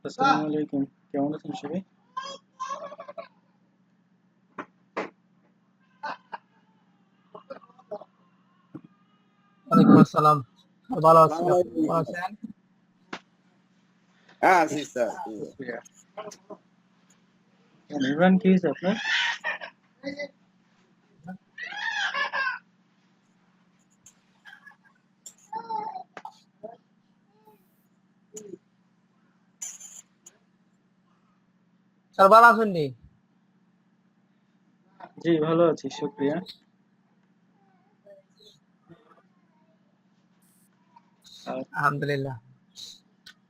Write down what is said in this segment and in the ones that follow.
আসসালামু আলাইকুম, কেমন আছেন সবাই? ওয়ালাইকুম আসসালাম। ভালো আছি, আপনি ভালো আছেন? হ্যাঁ জি স্যার। ইমরান, কি হয়েছে আপনার? স্যার ভালো আছেন নি? জি ভালো আছি, শুক্রিয়া। আলহামদুলিল্লাহ।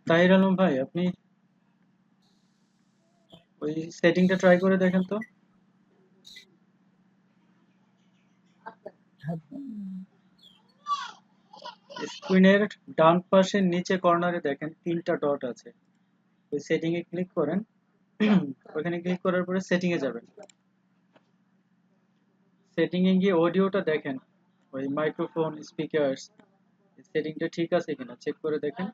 তাহির আলম ভাই, আপনি ওই সেটিংটা ট্রাই করে দেখেন তো। স্ক্রিনের ডান পাশের নিচে কর্নারে দেখেন 3টা ডট আছে, ওই সেটিং এ ক্লিক করেন। ওখানে ক্লিক করার পরে সেটিং এ যাবেন। সেটিং এ গিয়ে অডিওটা দেখেন, ওই মাইক্রোফোন, স্পিকারস, সেটিংটা ঠিক আছে কিনা চেক করে দেখেন।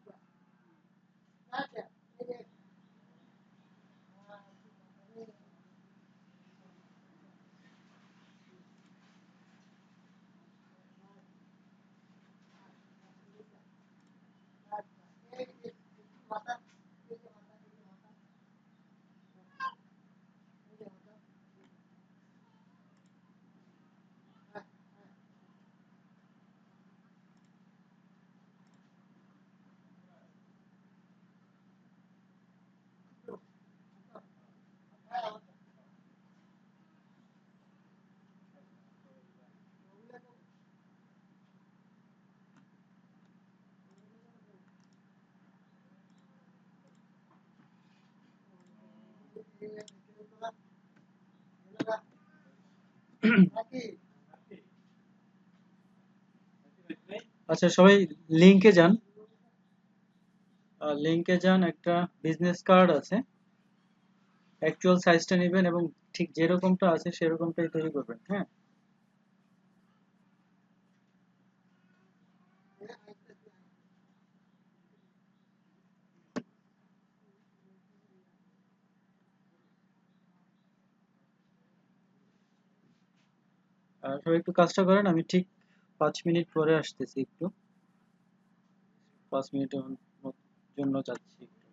আচ্ছা সবাই লিংকে যান, লিংকে যান, একটা বিজনেস কার্ড আছে, অ্যাকচুয়াল সাইজটা নেবেন এবং ঠিক যেরকমটা আছে সেরকমটাই তৈরি করবেন। হ্যাঁ, সবাই একটু কাজটা করেন, আমি ঠিক 5 মিনিট পরে আসতেছি, একটু 5 মিনিটের জন্য যাচ্ছি একটু।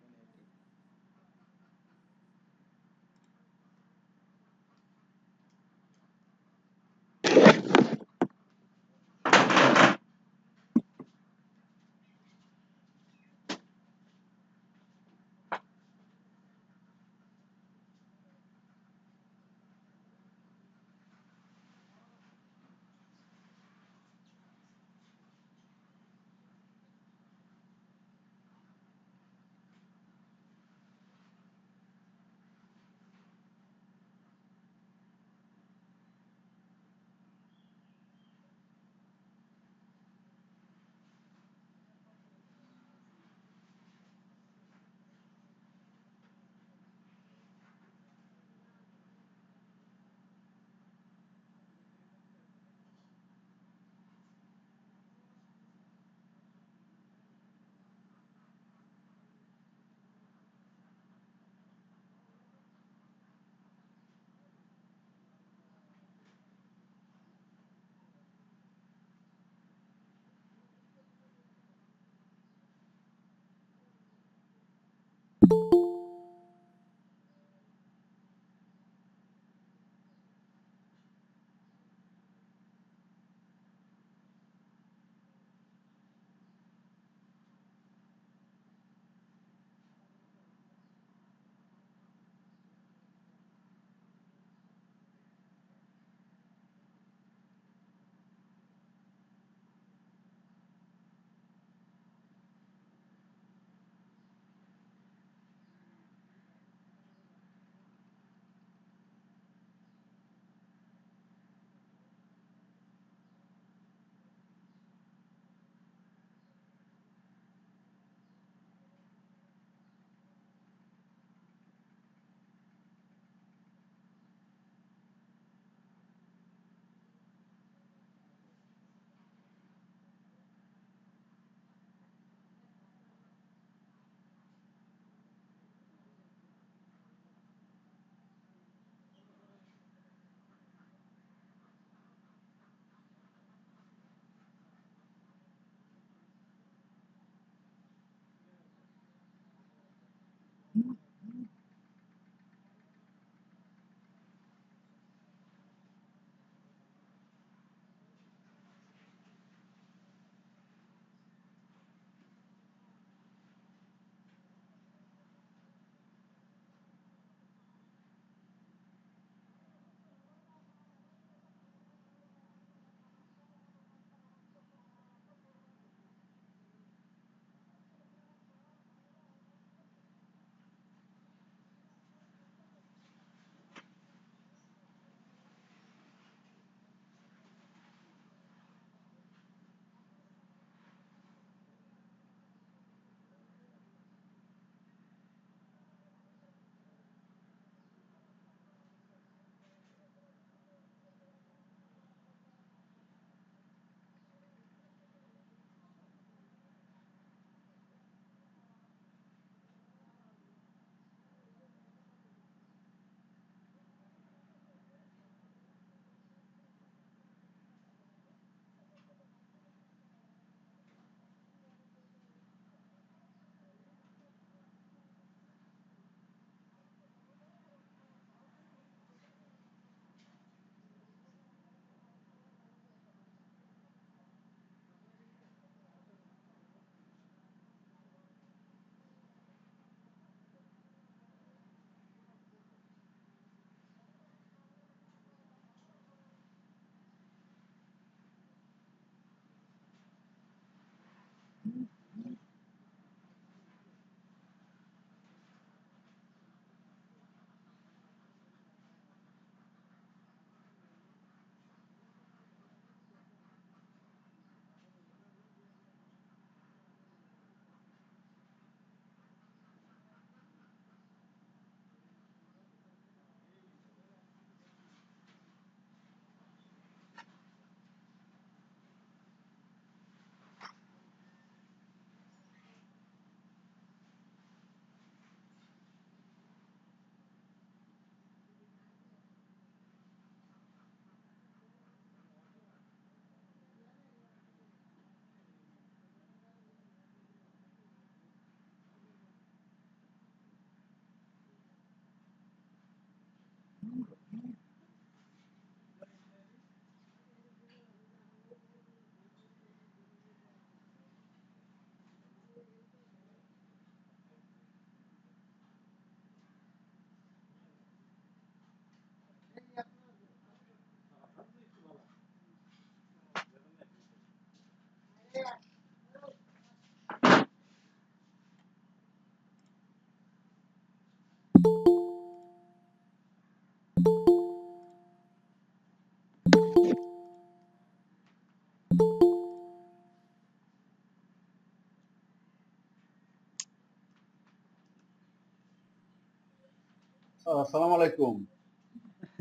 আসসালামু আলাইকুম।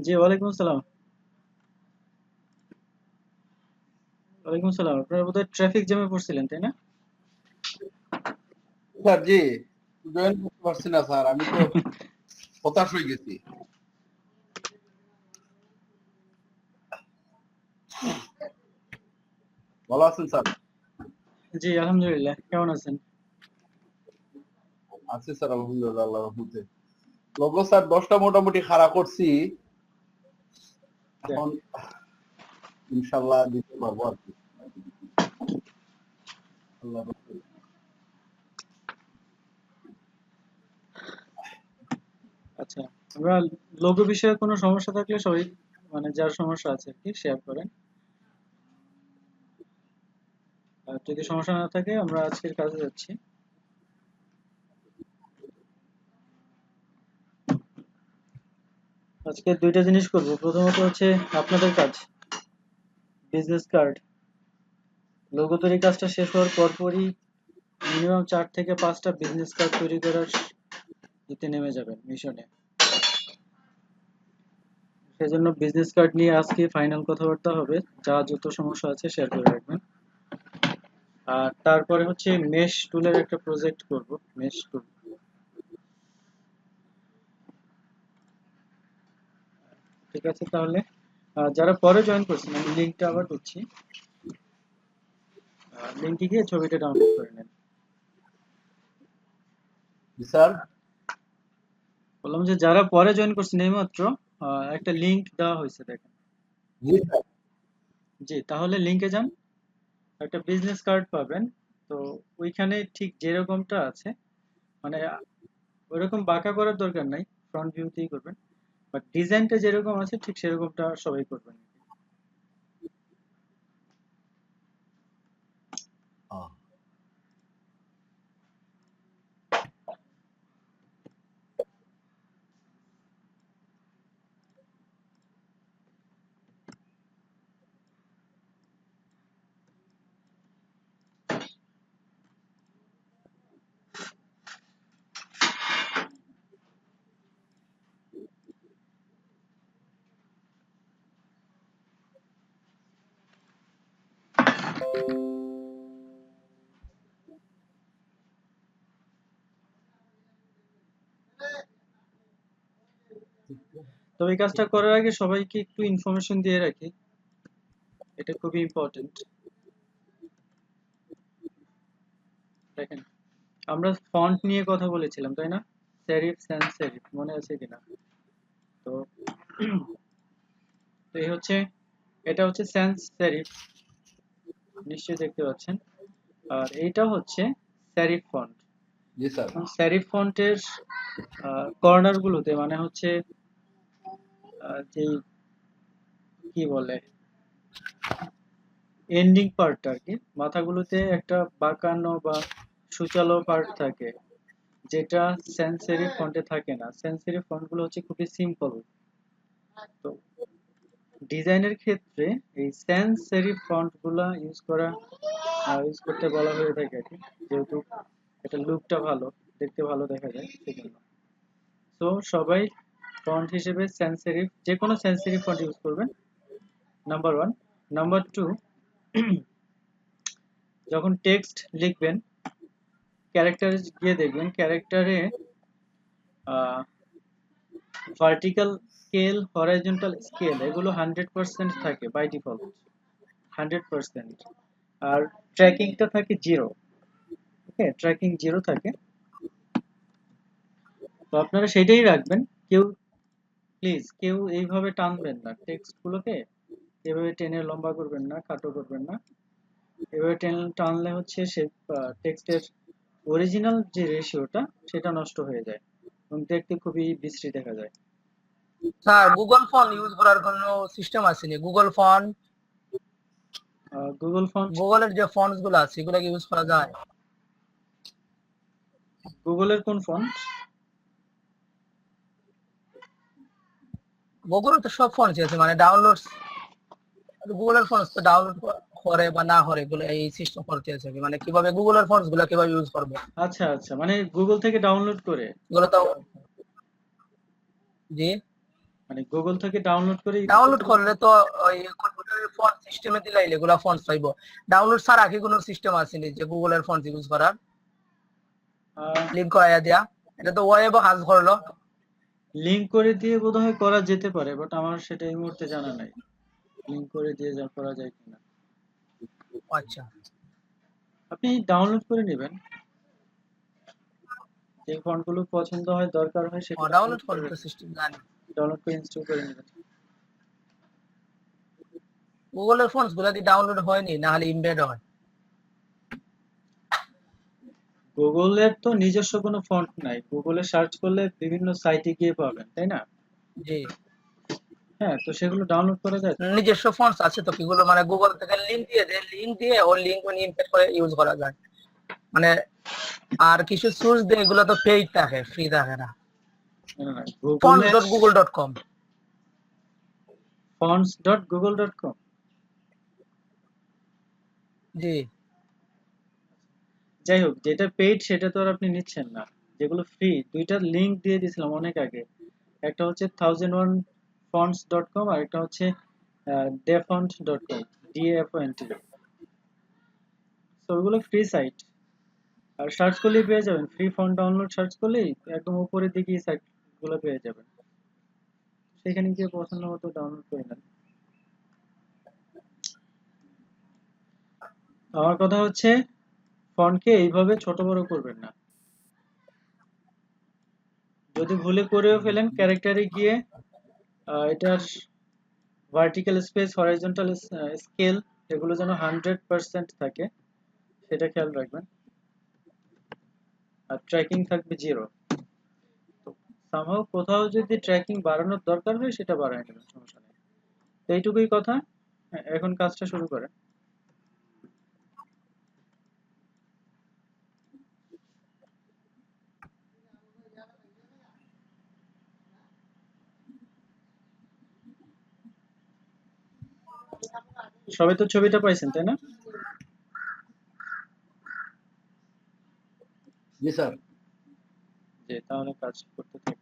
জি, ওয়ালাইকুম আসসালাম। ওয়ালাইকুম আসসালাম। আপনারা বোধহয় ট্রাফিক জ্যামে পড়ছিলেন, তাই না? স্যার জি, জয়েন করতে পারছি না স্যার। আমি তো হতাশ হয়ে গেছি। ভালো আছেন স্যার? জি, আলহামদুলিল্লাহ। কেমন আছেন? আছি স্যার আলহামদুলিল্লাহ আল্লাহর রহমতে। লগ্ন স্যার 10টা মোটামুটি খাড়া করছি। এখন ইনশাআল্লাহ দিতে পারবো আর কি। আল্লাহর রহমতে। আচ্ছা, আমরা লোগো বিষয়ে কোনো সমস্যা থাকলে সবাই মানে যার সমস্যা আছে আর কি শেয়ার করেন। আর যদি সমস্যা না থাকে আমরা আজকের কাজে যাচ্ছি। আজকে দুইটা জিনিস করব। প্রথমত হচ্ছে আপনাদের কাজ, বিজনেস কার্ড। লোগো তৈরি কাজটা শেষ হওয়ার পরপরই মিনিমাম 4 থেকে 5টা বিজনেস কার্ড তৈরি করার দিতে নেমে যাবেন মিশনে। সেজন্য বিজনেস কার্ড নিয়ে আজকে ফাইনাল কথাবার্তা হবে। যা যত সমস্যা আছে শেয়ার করে রাখবেন। আর তারপরে হচ্ছে মেশ টুলের একটা প্রজেক্ট করব। মেশ টুল, ঠিক আছে? তাহলে যারা পরে জয়েন করছেন আমি লিঙ্কটা আবার দিচ্ছি। লিঙ্কে গিয়ে ছবিটা ডাউনলোড করে নেন। জি স্যার। বললাম যে যারা পরে জয়েন করছেন এইমাত্র একটা লিঙ্ক দেওয়া হয়েছে, দেখেন। জি স্যার। জি, তাহলে লিঙ্কে যান, একটা বিজনেস কার্ড পাবেন। তো ওইখানে ঠিক যেরকমটা আছে, মানে ওইরকম বাঁকা করার দরকার নাই, ফ্রন্ট ভিউতেই করবেন। বাট ডিজাইনটা যেরকম আছে ঠিক সেরকমটা সবাই করবেন। আহ, তবে এই কাজটা করার আগে সবাইকে একটু ইনফরমেশন দিয়ে রাখি, এটা খুবই ইম্পর্টেন্ট। দেখেন, আমরা ফন্ট নিয়ে কথা বলেছিলাম, তাই না? সেরিফ, sans সেরিফ, মনে আছে কিনা? তো তো এই হচ্ছে, এটা হচ্ছে sans সেরিফ, নিশ্চয়ই দেখতে পাচ্ছেন। আর এইটা হচ্ছে সেরিফ ফন্ট। জি স্যার। সেরিফ ফন্টের কর্নার গুলোতে, মানে হচ্ছে যে কি বলে, এন্ডিং পার্টটা আর কি, মাথাগুলোতে একটা বাঁকানো বা সূচালো পার্ট থাকে, যেটা sans serif ফন্টে থাকে না। sans serif ফন্ট গুলো হচ্ছে খুবই সিম্পল। তো ডিজাইনের ক্ষেত্রে এই sans serif ফন্ট গুলা ইউজ করতে বলা হয়ে থাকে আর কি, যেহেতু এটা লুকটা ভালো, দেখতে ভালো দেখা যায় সেজন্য। তো সবাই ফন্ট হিসেবে sans serif, যে কোনো sans serif ফন্ট ইউজ করবেন, নাম্বার 1। নাম্বার 2, যখন টেক্সট লিখবেন ক্যারেক্টারে গিয়ে দেখবেন, ক্যারেক্টারে ভার্টিক্যাল স্কেল, হরাইজন্টাল স্কেল, এগুলো 100% থাকে বাই ডিফল্ট, 100%। আর ট্র্যাকিংটা থাকে 0। ওকে, ট্র্যাকিং 0 থাকে। তো আপনারা সেটাই রাখবেন। কেউ প্লিজ কেউ এইভাবে টানবেন না টেক্সট গুলোকে, এভাবে টেনে লম্বা করবেন না, খাটো করবেন না। এভাবে টানলে হচ্ছে সে টেক্সটের অরিজিনাল যে রেশিওটা সেটা নষ্ট হয়ে যায় এবং দেখতে খুবই বিশ্রী দেখা যায়। স্যার গুগল ফন্ট ইউজ করার কোনো সিস্টেম আছে নি? গুগল ফন্ট, গুগল ফন্ট, গুগলের যে ফন্টস গুলো আছে এগুলো কি ইউজ করা যায়? গুগলের কোন ফন্ট? গুগলের তো সব ফন্টস আছে, মানে ডাউনলোডস, গুগলের ফন্টস তো ডাউনলোড করে বা না করে এগুলো এই সিস্টেম করতে আছে কি? মানে কিভাবে গুগলের ফন্টস গুলো কিভাবে ইউজ করবে আচ্ছা আচ্ছা, মানে গুগল থেকে ডাউনলোড করে। এগুলো তো জি, মানে গুগল থেকে ডাউনলোড করে ইউজ ডাউনলোড করতে করলে পারবেন? তো ওই কম্পিউটারের ফন্ট সিস্টেমে দিলাইলে এগুলা ফন্টস পাইবো। ডাউনলোড ছাড়া কি কোনো সিস্টেম আছে নি যে গুগলের ফন্ট ইউজ করার লিংক করাইয়া দিয়া? এটা তো ওয়েব হাজ করলো। লিংক করে দিয়ে বোধহয় করা যেতে পারে, বাট আমার সেটা এই মুহূর্তে জানা নাই লিংক করে দিয়ে যা করা যায় কিনা। আচ্ছা, আপনি ডাউনলোড করে নেবেন, যে ফন্টগুলো পছন্দ হয় দরকার হয় সেটা ডাউনলোড ডাউনলোড করে করে তো সিস্টেম জানি। ডাউনলোড করে ইনস্টল করে নেবেন। গুগলের ফন্টস গুলা কি ডাউনলোড হয়নি না হলে ইমবেড হয়? গুগলের তো নিজস্ব কোনো ফন্ট নাই, গুগলে সার্চ করলে বিভিন্ন সাইটে গিয়ে পাবেন, তাই না? জি, হ্যাঁ, তো সেগুলো ডাউনলোড করা যায় তো। নিজস্ব ফন্টস আছে তো কিগুলো মানে গুগল থেকে লিংক দিয়ে দেয়, লিংক দিয়ে ওর লিংক মানে ইম্পেক্ট করে ইউজ করা যায় মানে। আর কিছু সোর্স দিয়ে এগুলো তো পেইড থাকে, ফ্রি থাকে না। না, না, গুগলে fonts.google.com। fonts.google.com। জি, যাই হোক, যেটা পেইড সেটা তো আর আপনি নিচ্ছেন না। যেগুলো ফ্রি, দুইটা লিংক দিয়ে দিয়েছিলাম অনেক আগে। একটা হচ্ছে 1001fonts.com আর একটা হচ্ছে dafont.com, DAFONT। তো ওগুলো ফ্রি সাইট, আর সার্চ করলেই পেয়ে যাবেন, ফ্রি ফন্ট ডাউনলোড সার্চ করলেই একদম উপরের দিকে সাইট গুলো পেয়ে যাবেন, সেখানে গিয়ে পছন্দ মতো ডাউনলোড করে নেন। আমার কথা হচ্ছে, ফন্টকে এইভাবে ছোট বড় করবেন না। যদি ভুলে করেও ফেলেন, ক্যারেক্টারে গিয়ে এটার ভার্টিক্যাল স্পেস, হরাইজন্টাল স্কেল, এগুলো যেন 100% থাকে, সেটা খেয়াল রাখবেন। আর ট্র্যাকিং থাকবে 0। তো সামহাও কোথাও যদি ট্র্যাকিং বাড়ানোর দরকার হয় সেটা বাড়ায় নেবেন, সমস্যা নেই। তো এইটুকুই কথা। হ্যাঁ, এখন কাজটা শুরু করেন। সবাই তো ছবিটা পাইছেন, তাই না? জি স্যার। যে তাহলে কাজ করতে থাকেন।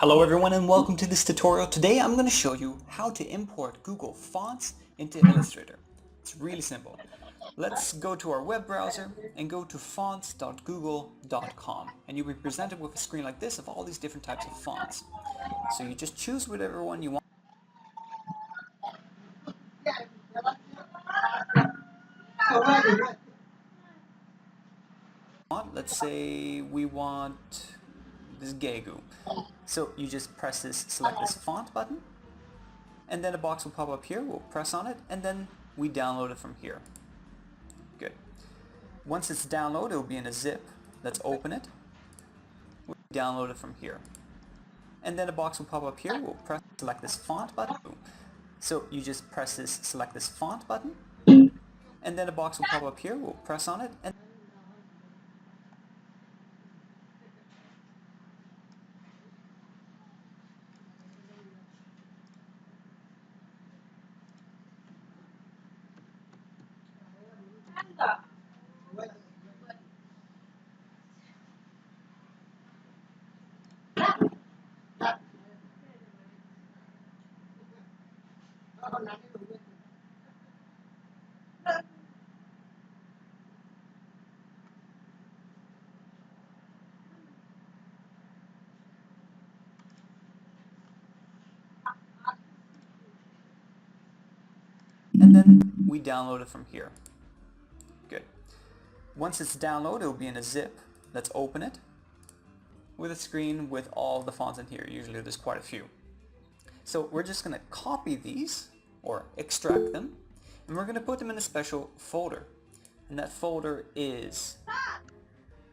Hello everyone and welcome to this tutorial. Today I'm going to show you how to import Google Fonts into Illustrator. It's really simple. Let's go to our web browser and go to fonts.google.com, and you'll be presented with a screen like this of all these different types of fonts. So you just choose whatever one you want. Let's say we want this Gegu. So you just press this, select this font button, and then a box will pop up here. We'll press on it, and then we download it from here. Good. Once it's downloaded, it will be in a zip. Let's open it. We download it from here. And then a box will pop up here. We'll press, select this font button. So you just press this, select this font button, and then a box will pop up here. We'll press on it, and then we download it from here. Good. Once it's downloaded, it will be in a zip. Let's open it with a screen with all the fonts in here. Usually there's quite a few. So we're just going to copy these or extract them, and we're going to put them in a special folder. And that folder is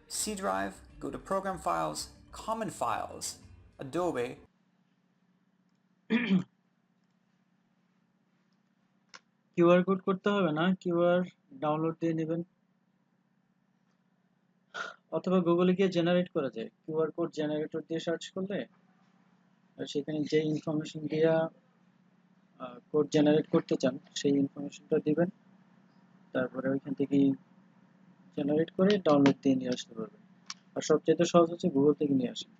C drive, go to program files, common files, Adobe, QR code করতে হবে না, QR download দিয়ে নেবেন, অথবা গুগলে গিয়ে generate করা যায়। কিউআর কোড জেনারেটর দিয়ে সার্চ করলে আর সেখানে যে ইনফরমেশন দিয়া কোড জেনারেট করতে চান সেই ইনফরমেশনটা দিবেন, তারপরে ওইখান থেকে জেনারেট করে ডাউনলোড দিয়ে নিয়ে আসতে পারবেন। আর সবচেয়ে সহজ হচ্ছে গুগল থেকে নিয়ে আসেন।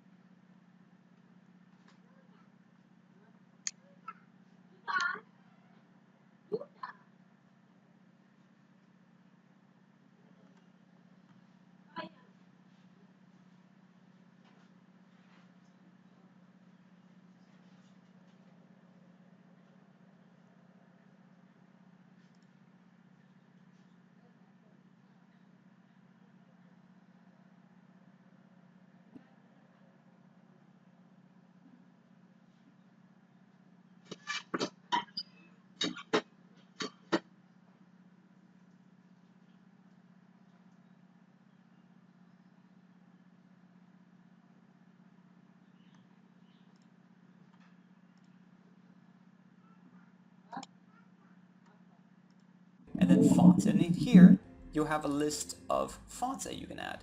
and then fonts. And in here, you'll have a list of fonts that you can add.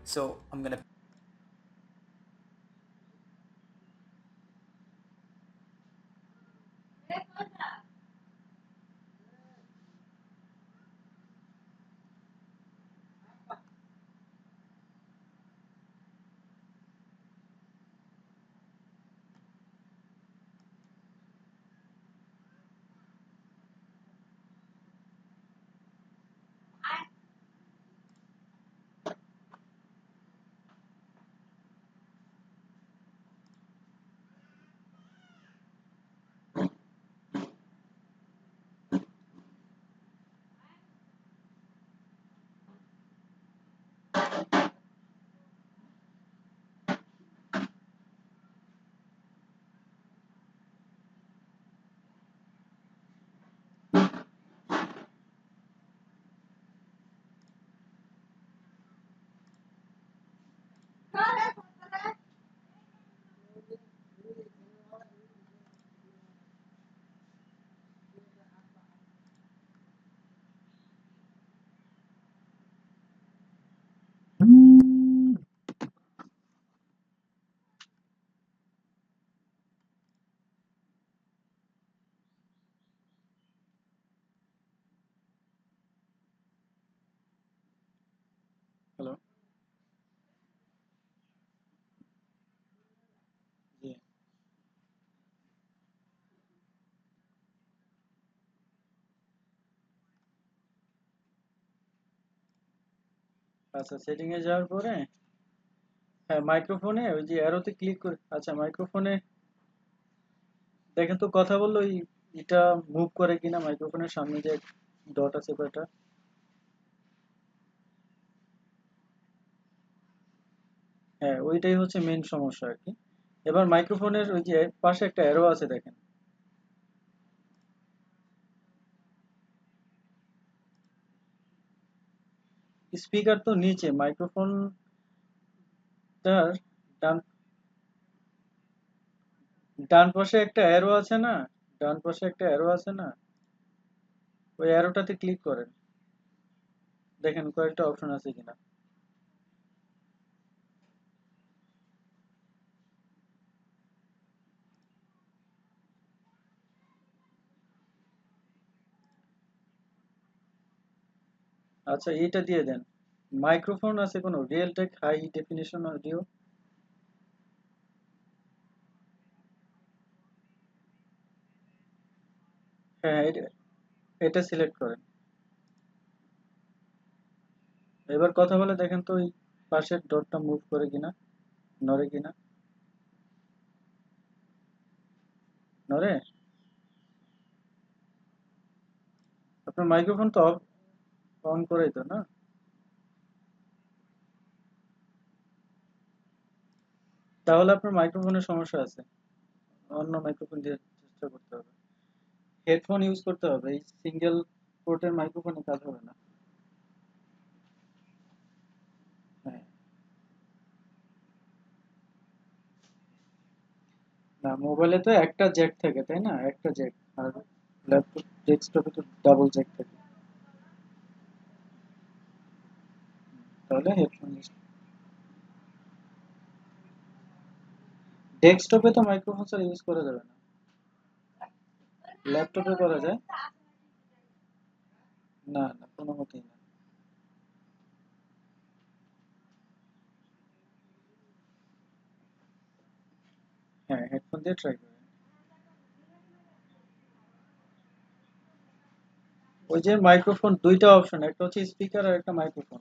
So I'm going to hello, জি আচ্ছা, সেটিং এ যাওয়ার পরে হ্যাঁ মাইক্রোফোনে ওই যে অ্যারোতে ক্লিক করে, আচ্ছা মাইক্রোফোনে দেখেন তো কথা বললো ওই এটা মুভ করে কিনা, মাইক্রোফোনের সামনে যে ডট আছে কয়টা, হ্যাঁ ওইটাই হচ্ছে মেইন সমস্যা আর কি। এবার মাইক্রোফোনের ওই যে পাশে একটা অ্যারো আছে দেখেন, স্পিকার তো নিচে, মাইক্রোফোনটার ডান ডান পাশে একটা অ্যারো আছে না, ডান পাশে একটা অ্যারো আছে না, ওই অ্যারোটাতে ক্লিক করেন, দেখেন কয়েকটা অপশন আছে কিনা। আচ্ছা এইটা দিয়ে দেন, মাইক্রোফোন আছে কোনো real tech high definition audio, হ্যাঁ এটা সিলেক্ট করেন। এবার কথা বলে দেখেন তো ওই পাশের ডটটা মুভ করে কিনা, নড়ে কিনা, নড়ে। আপনার মাইক্রোফোন তো অন করেই তো না, তাহলে আপনার মাইক্রোফোনের সমস্যা আছে, অন্য মাইক্রোফোন দিয়ে চেষ্টা করতে হবে, হেডফোন ইউজ করতে হবে, এই সিঙ্গেল পোর্টের মাইক্রোফোনে কাজ হবে না। হ্যাঁ, না মোবাইলে তো একটা জ্যাক থাকে তাই না, একটা জ্যাক, আর ল্যাপটপ ডেস্কটপে তো ডাবল জ্যাক থাকে, তাহলে হেডফোন ইউজ, ডেস্কটপে তো মাইক্রোফোন ছাড়া ইউজ করা যাবে না, ল্যাপটপে করা যায়, না না কোনো মতেই না। হ্যাঁ হেডফোন দিয়ে ট্রাই করেন। ওই যে মাইক্রোফোন দুইটা অপশন, একটা হচ্ছে স্পিকার আর একটা মাইক্রোফোন,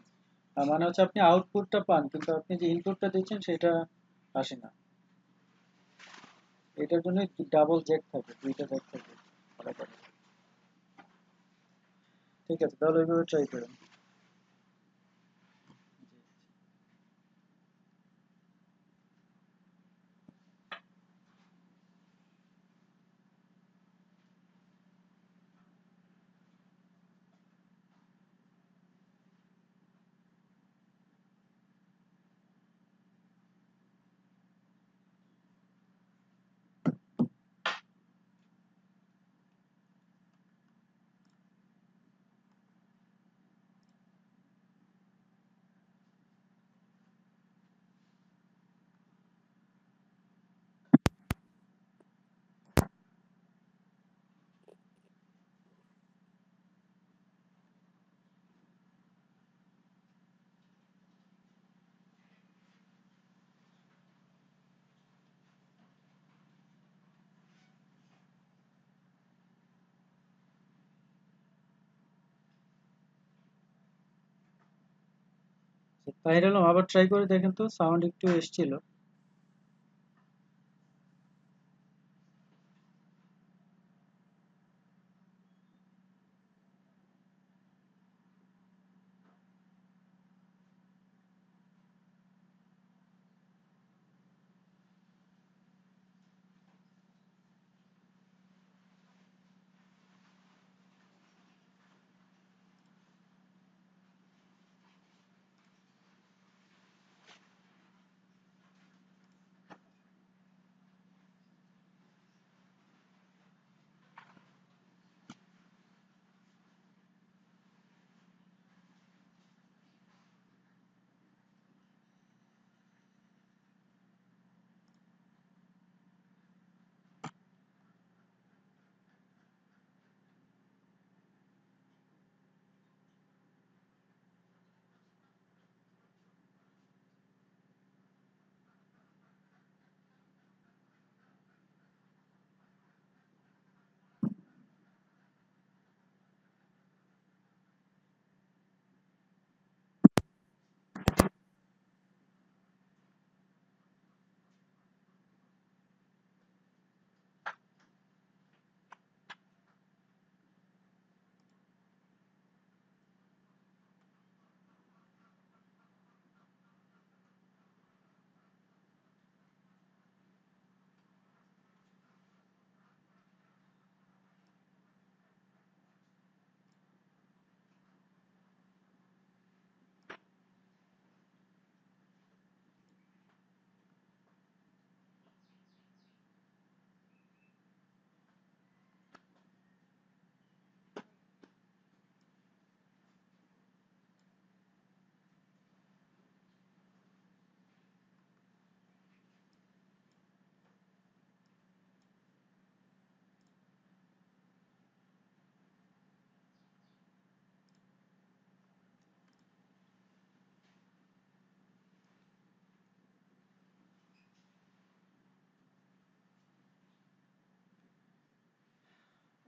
মানে হচ্ছে আপনি আউটপুটটা পান কিন্তু আপনি যে ইনপুটটা দিচ্ছেন সেটা আসে না, এটার জন্য ডাবল জ্যাক থাকে, দুইটা জ্যাক থাকে আলাদা। ঠিক আছে তাহলে ওইভাবে ট্রাই করেন। তাহির আলম আবার ট্রাই করে দেখেন তো, সাউন্ড একটু এসছিল।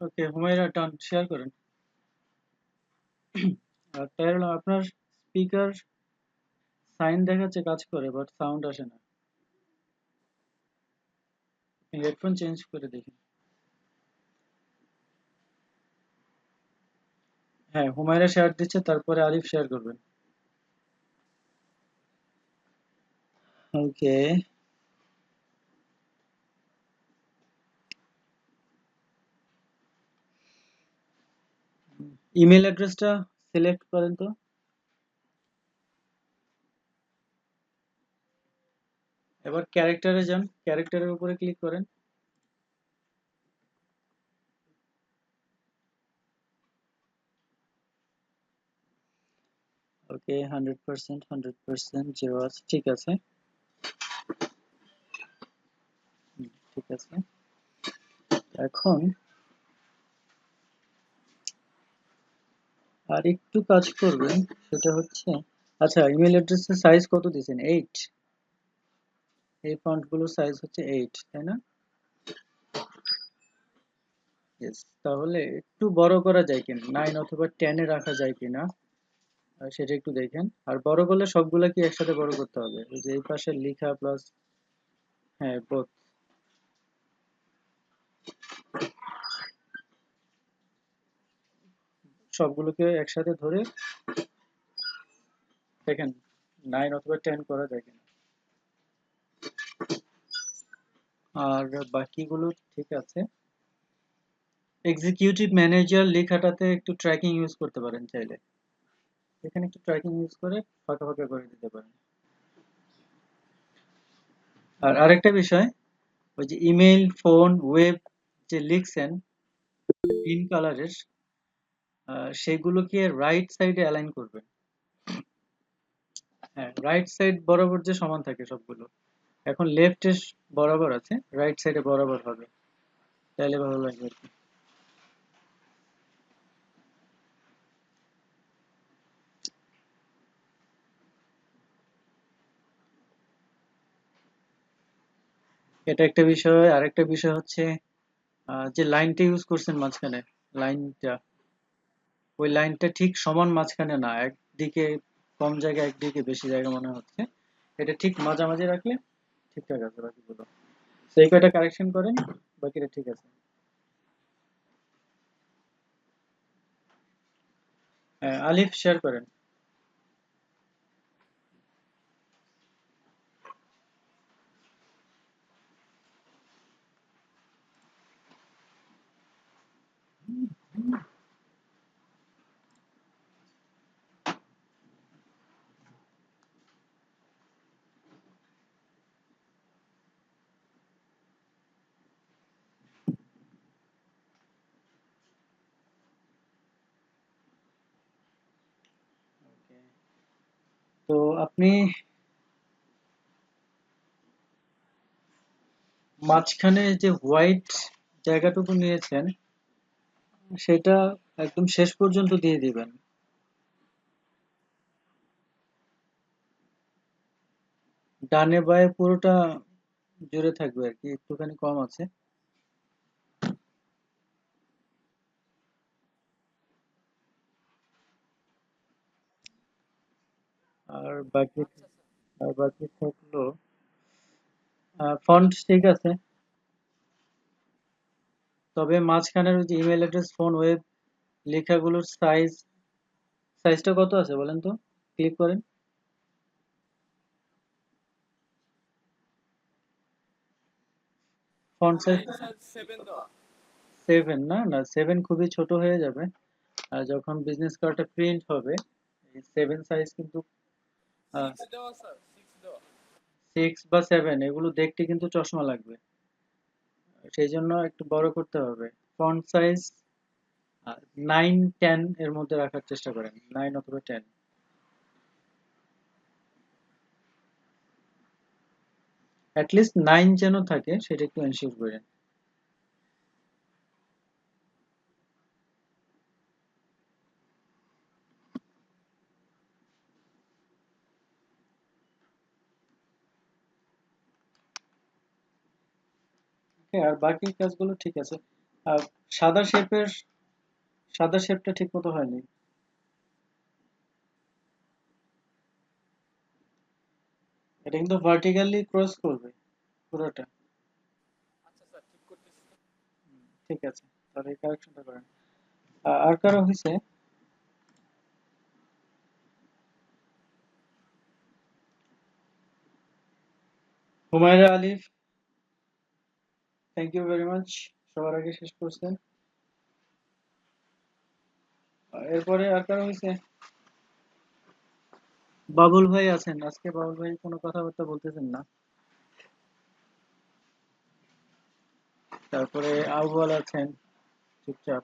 ওকে, হুমায়রা টান শেয়ার করেন। আর তাহলে আপনার স্পিকার সাইন দেখাচ্ছে কাজ করে, বাট সাউন্ড আসে না। হেডফোন চেঞ্জ করে দেখুন। হ্যাঁ, হুমায়রা শেয়ার দিচ্ছে, তারপরে আরিফ শেয়ার করবেন। ওকে, ইমেল অ্যাড্রেসটা সিলেক্ট করেন তো। এবার ক্যারেক্টারে যান, ক্যারেক্টারের উপরে ক্লিক করেন। ওকে, 100% জিরো আছে, ঠিক আছে। ঠিক আছে, এখন আর একটু কাজ করবেন, সেটা হচ্ছে, আচ্ছা ইমেল অ্যাড্রেসের সাইজ কত দিয়েছেন? 8? এই ফন্ট গুলোর সাইজ হচ্ছে 8, তাই না? Yes, তাহলে একটু বড় করা যায় কিনা, 9 অথবা 10 এ রাখা যায় কিনা, সেটা একটু দেখেন। আর বড় করলে সবগুলা কি একসাথে বড় করতে হবে? ওই যে এই পাশে লেখা প্লাস, হ্যাঁ বোথ, সবগুলোকে একসাথে ধরে দেখেন 9 অথবা 10 করা যায় কিনা। আর বাকিগুলো ঠিক আছে। এক্সিকিউটিভ ম্যানেজার লেখাটাতে একটু ট্র্যাকিং ইউজ করতে পারেন চাইলে, এখানে একটু ট্র্যাকিং ইউজ করে ফাঁকা ফাঁকা করে দিতে পারেন। আর আরেকটা বিষয়, ওই যে ইমেল, ফোন, ওয়েব যে লিখছেন গ্রিন কালারের, সেগুলোকে রাইট সাইডে অ্যালাইন করবেন। হ্যাঁ, রাইট সাইড বরাবর যে সমান থাকে সবগুলো, এখন লেফটে বরাবর আছে, রাইট সাইডে বরাবর হবে, তাহলে ভালো লাগবে আর কি। এটা একটা বিষয়। আরেকটা বিষয় হচ্ছে যে লাইনটা ইউজ করছেন মাঝখানে, লাইনটা, ওই লাইনটা ঠিক সমান মাঝখানে না, একদিকে কম জায়গা একদিকে বেশি জায়গা মনে হচ্ছে, এটা ঠিক মাঝামাঝি রাখলে ঠিকঠাক আছে বাকিগুলো। সেই কয়টা কারেকশন করেন, বাকিটা ঠিক আছে। হ্যাঁ, আলিফ শেয়ার করেন। তো আপনি মাঝখানে যে হোয়াইট জায়গাটুকু নিয়েছেন, সেটা একদম শেষ পর্যন্ত দিয়ে দিবেন। ডানে বায়ে পুরোটা জুড়ে থাকবে আর কি, একটুখানি কম আছে। আর বাকি, আর বাকি থাকলো ফন্ট ঠিক আছে, তবে মাঝখানের ওই যে ইমেল অ্যাড্রেস, ফোন, ওয়েব লেখাগুলোর সাইজটা কত আছে বলেন তো, ক্লিক করেন। ফন্ট সাইজ 7, না না 7 খুবই ছোট হয়ে যাবে। আর যখন বিজনেস কার্ডটা প্রিন্ট হবে, এই 7 সাইজ কিন্তু 6 বা 7 এগুলো দেখতে কিন্তু চশমা লাগবে, সেই জন্য একটু বড় করতে হবে। ফন্ট সাইজ 9-10 এর মধ্যে রাখার চেষ্টা করেন, 9 অথবা 10। অ্যাটলিস্ট 9 যেন থাকে সেটা একটু এনশিওর করেন। ওকে, আর বাকি কাজগুলো ঠিক আছে। আর সাদা শেপের সাদা শেপটা ঠিক মতো হয়নি। এটা কিন্তু ভার্টিক্যালি ক্রস করবে পুরোটা। ঠিক আছে, তাহলে এই কারেকশনটা করেন। আর কারো হয়েছে? হুমায়রা আলিফ, থ্যাংক ইউ ভেরি মাচ, সবার আগে শেষ করছেন। এরপরে আর কারো হয়েছে? বাবুল ভাই আছেন, আজকে বাবুল ভাই কোনো কথাবার্তা বলতেছেন না। তারপরে আউয়াল আছেন চুপচাপ।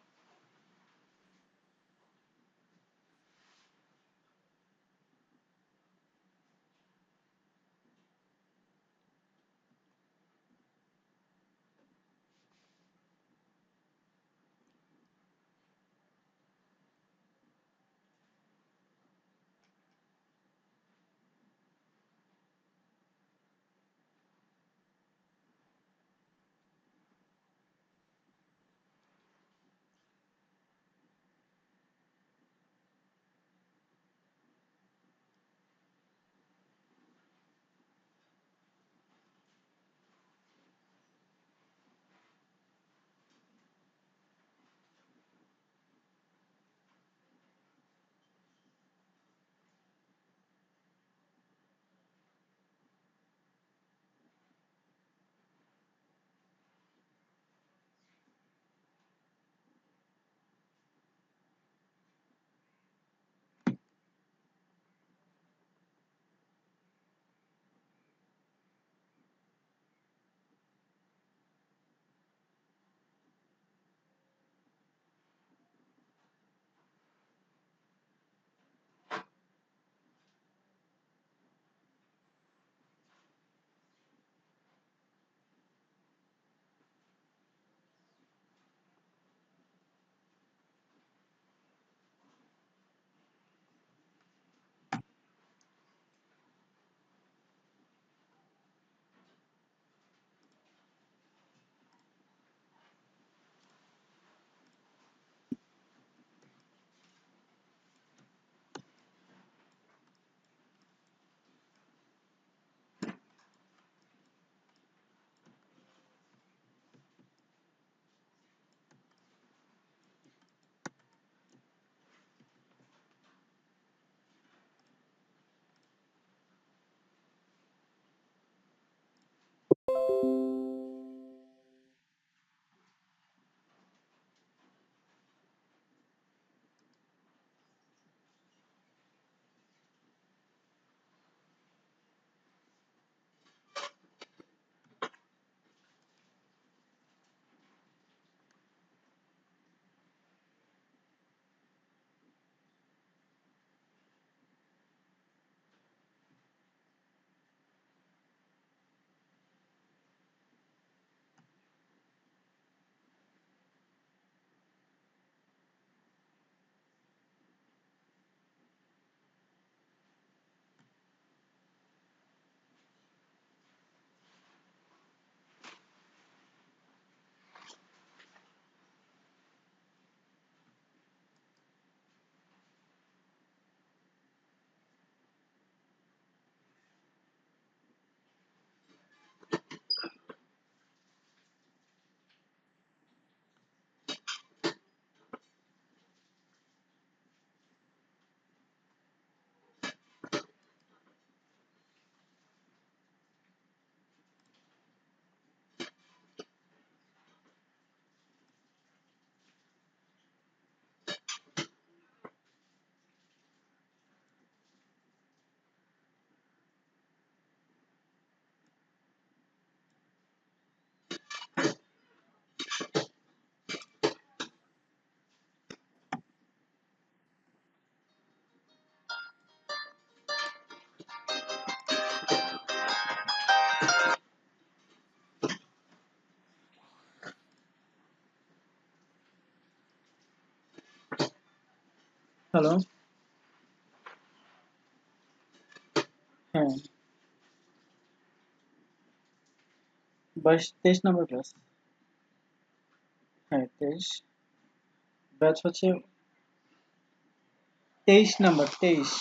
হ্যালো, হ্যাঁ, 22-23 নম্বর ক্লাস। হ্যাঁ 23 ব্যাচ হচ্ছে 23 নাম্বার 23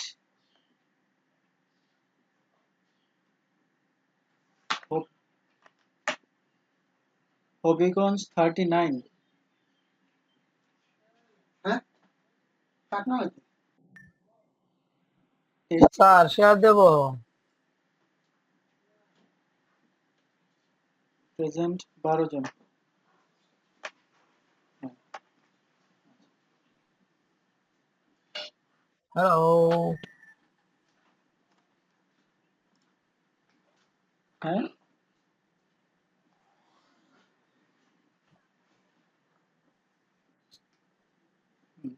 হবিগঞ্জ 39 হ্যাঁ কাট না হয়েছে স্যার শেয়ার দেব। প্রেজেন্ট 12 জন। হ্যালো। হ্যাঁ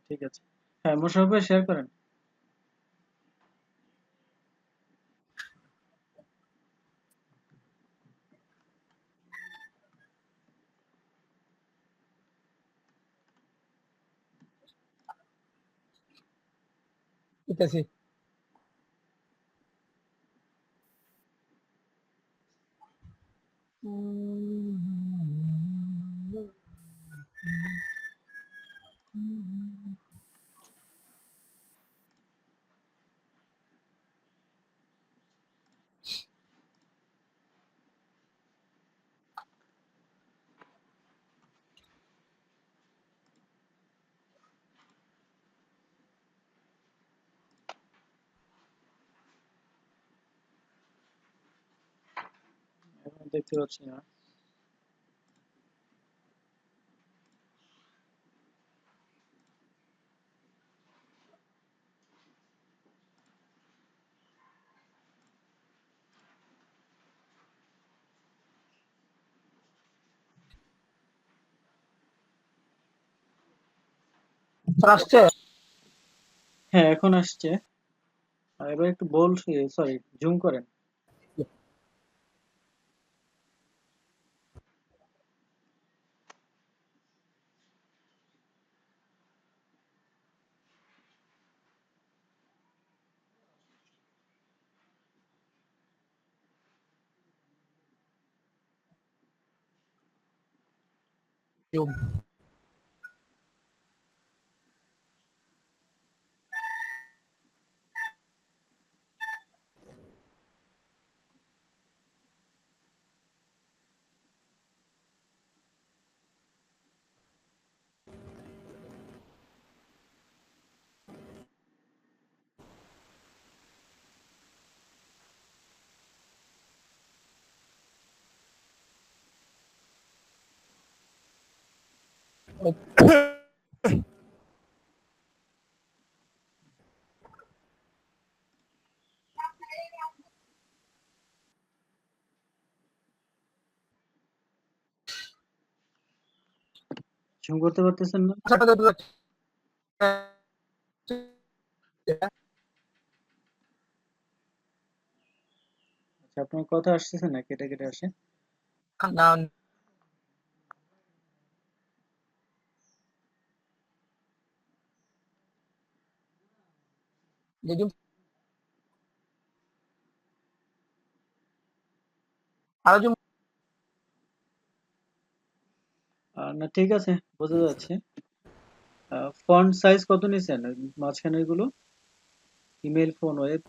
ঠিক আছে। হ্যাঁ মোশাররফ ভাই শেয়ার করেন। দিতেছি। এখন দেখতে পাচ্ছি না। স্যার আসছে? হ্যাঁ এখন আসছে। এবার একটু বোল্ড সরি জুম করেন। জুম করতে পারতেছেন না? আচ্ছা আপনার কথা আসতেছে না, কেটে কেটে আসে। না দেখি আরো জুম। না ঠিক আছে, বোঝা যাচ্ছে। ফন্ট সাইজ কত নিছেন মাঝখানের গুলো? Email phone web.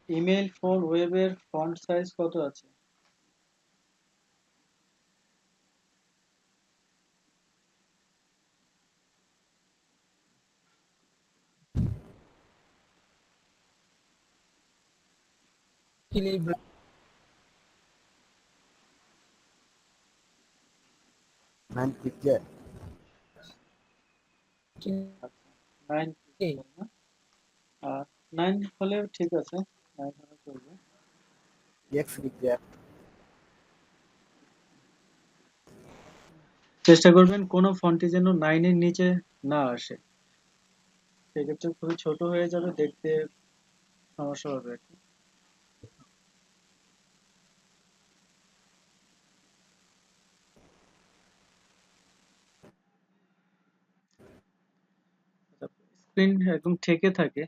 Email phone ওয়েবের ফন্ট সাইজ কত আছে? ক্লিপ 9 পিক্সেল 9 পিক্সেল না? 9 হলে ঠিক আছে, 9 হলে চলবে। এক্স পিক্সেল চেষ্টা করবেন কোনো ফন্টই যেন 9 এর নিচে না আসে, সেক্ষেত্রে খুবই ছোট হয়ে যাবে, দেখতে সমস্যা হবে আর কি। স্ক্রিন একদম ঠেকে থাকে।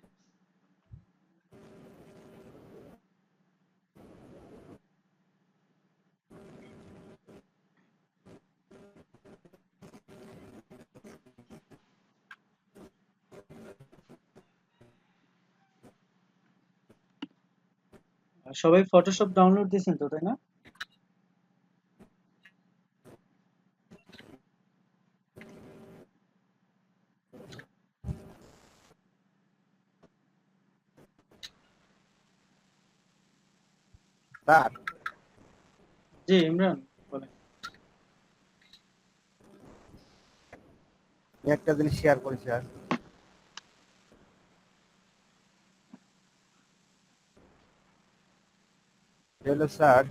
আর সবাই ফটোশপ ডাউনলোড দিয়েছেন তো, তাই না? স্যার জি ইমরান, বলেন। আমি একটা জিনিস শেয়ার করি স্যার। হলো স্যার,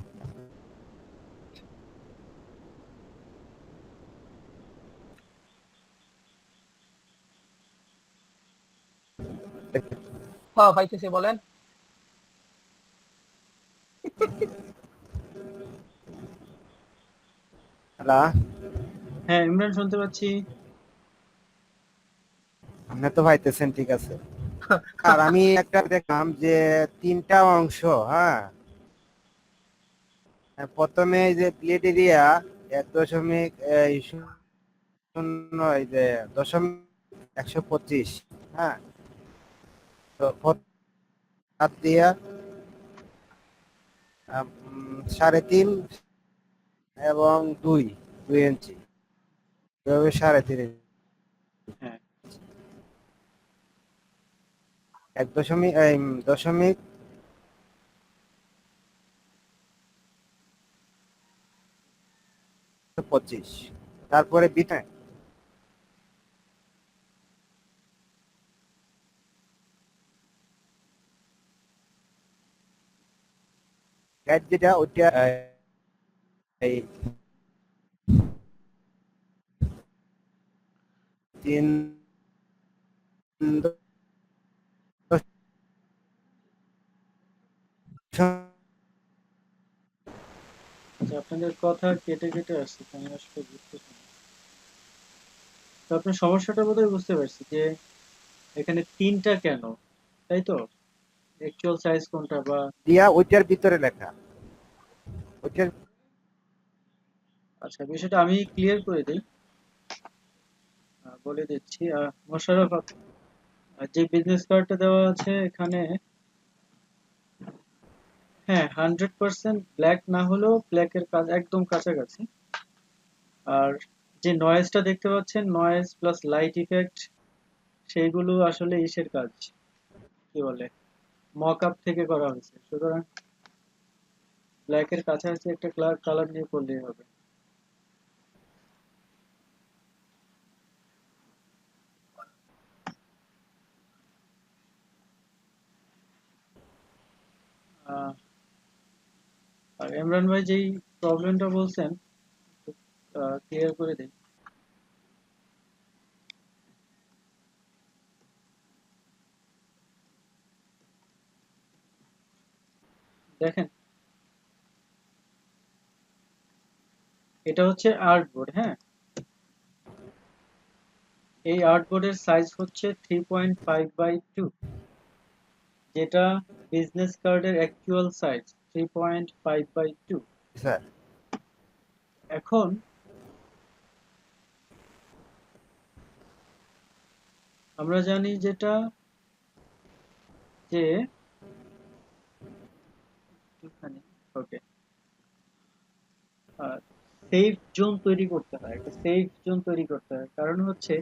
হ্যাঁ পাইতেছি, বলেন। হ্যালো, হ্যাঁ ইমরান, শুনতে পাচ্ছি। আপনি তো পাইতেছেন, ঠিক আছে। আর আমি একটা দেখলাম যে তিনটা অংশ, হ্যাঁ, প্রথমে এই যে প্লেট এরিয়া 1.0 এই যে 0.125, হ্যাঁ, তো হাত দিয়া 3.5 এবং 2 ইঞ্চি, এভাবে 3.5 হ্যাঁ 1.25, তারপরে বিটা গাইড যেটা ওইটা এই 3 আচ্ছা, আপনাদের কথা কেটে কেটে আসছে, তো আমি আসলে বুঝতেছি না। তো আপনার সমস্যাটা বোধহয় বুঝতে পারছি, যে এখানে তিনটা কেন, তাই তো? অ্যাকচুয়াল সাইজ কোনটা বা দিয়া ওইটার ভিতরে লেখা, ওইটার আচ্ছা, বিষয়টা আমি ক্লিয়ার করে দিই, বলে দিচ্ছি। মোশাররফ, যে বিজনেস কার্ডটা দেওয়া আছে এখানে, হ্যাঁ 100% ব্ল্যাক না হলেও ব্ল্যাকের কাজ একদম কাছাকাছি। আর যে নয়েজটা দেখতে পাচ্ছেন, নয়েজ প্লাস লাইট ইফেক্ট, সেইগুলো আসলে ইসের কাজ, কি বলে, মক আপ থেকে করা হয়েছে, সুতরাং ব্ল্যাকের কাছাকাছি একটা কালার নিয়ে করলেই হবে। আহ, আর ইমরান ভাই যেই প্রবলেমটা বলছেন, ক্লিয়ার করে দিই। দেখেন, এটা হচ্ছে আর্টবোর্ড, হ্যাঁ। এই আর্টবোর্ডের সাইজ হচ্ছে 3.5/2, যেটা বিজনেস কার্ডের অ্যাকচুয়াল সাইজ 3.5/2। স্যার। এখন আমরা জানি যেটা, যে ওকে, সেফ জোন তৈরি করতে হয়, একটা সেফ জোন তৈরি করতে হয়, কারণ হচ্ছে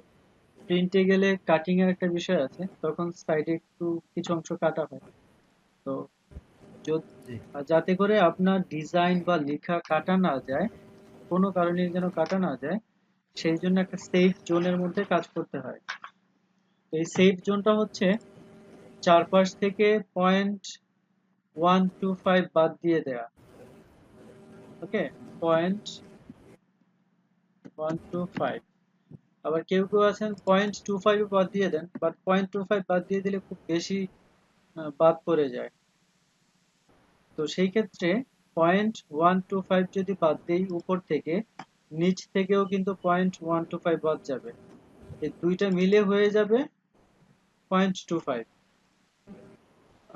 প্রিন্টে গেলে কাটিং এর একটা বিষয় আছে, তখন সাইডে একটু কিছু অংশ কাটা হয়। তো জি যাতে করে আপনার ডিজাইন বা লেখা কাটা না যায়, কোনো কারণে যেন কাটা না যায়, সেই জন্য একটা সেফ জোনের মধ্যে কাজ করতে হয়। তো এই সেফ জোনটা হচ্ছে চারপাশ থেকে 0.125 বাদ দিয়ে দেয়া। ওকে, পয়েন্ট 0.125। আবার কেউ কেউ আছেন 0.25 বাদ দিয়ে দেন, বাট 0.25 বাদ দিয়ে দিলে খুব বেশি বাদ পড়ে যায়। তো সেই ক্ষেত্রে 0.125 যদি বাদ দেই উপর থেকে, নিচ থেকেও কিন্তু 0.125 বাদ যাবে, এই দুইটা মিলে হয়ে যাবে 0.25।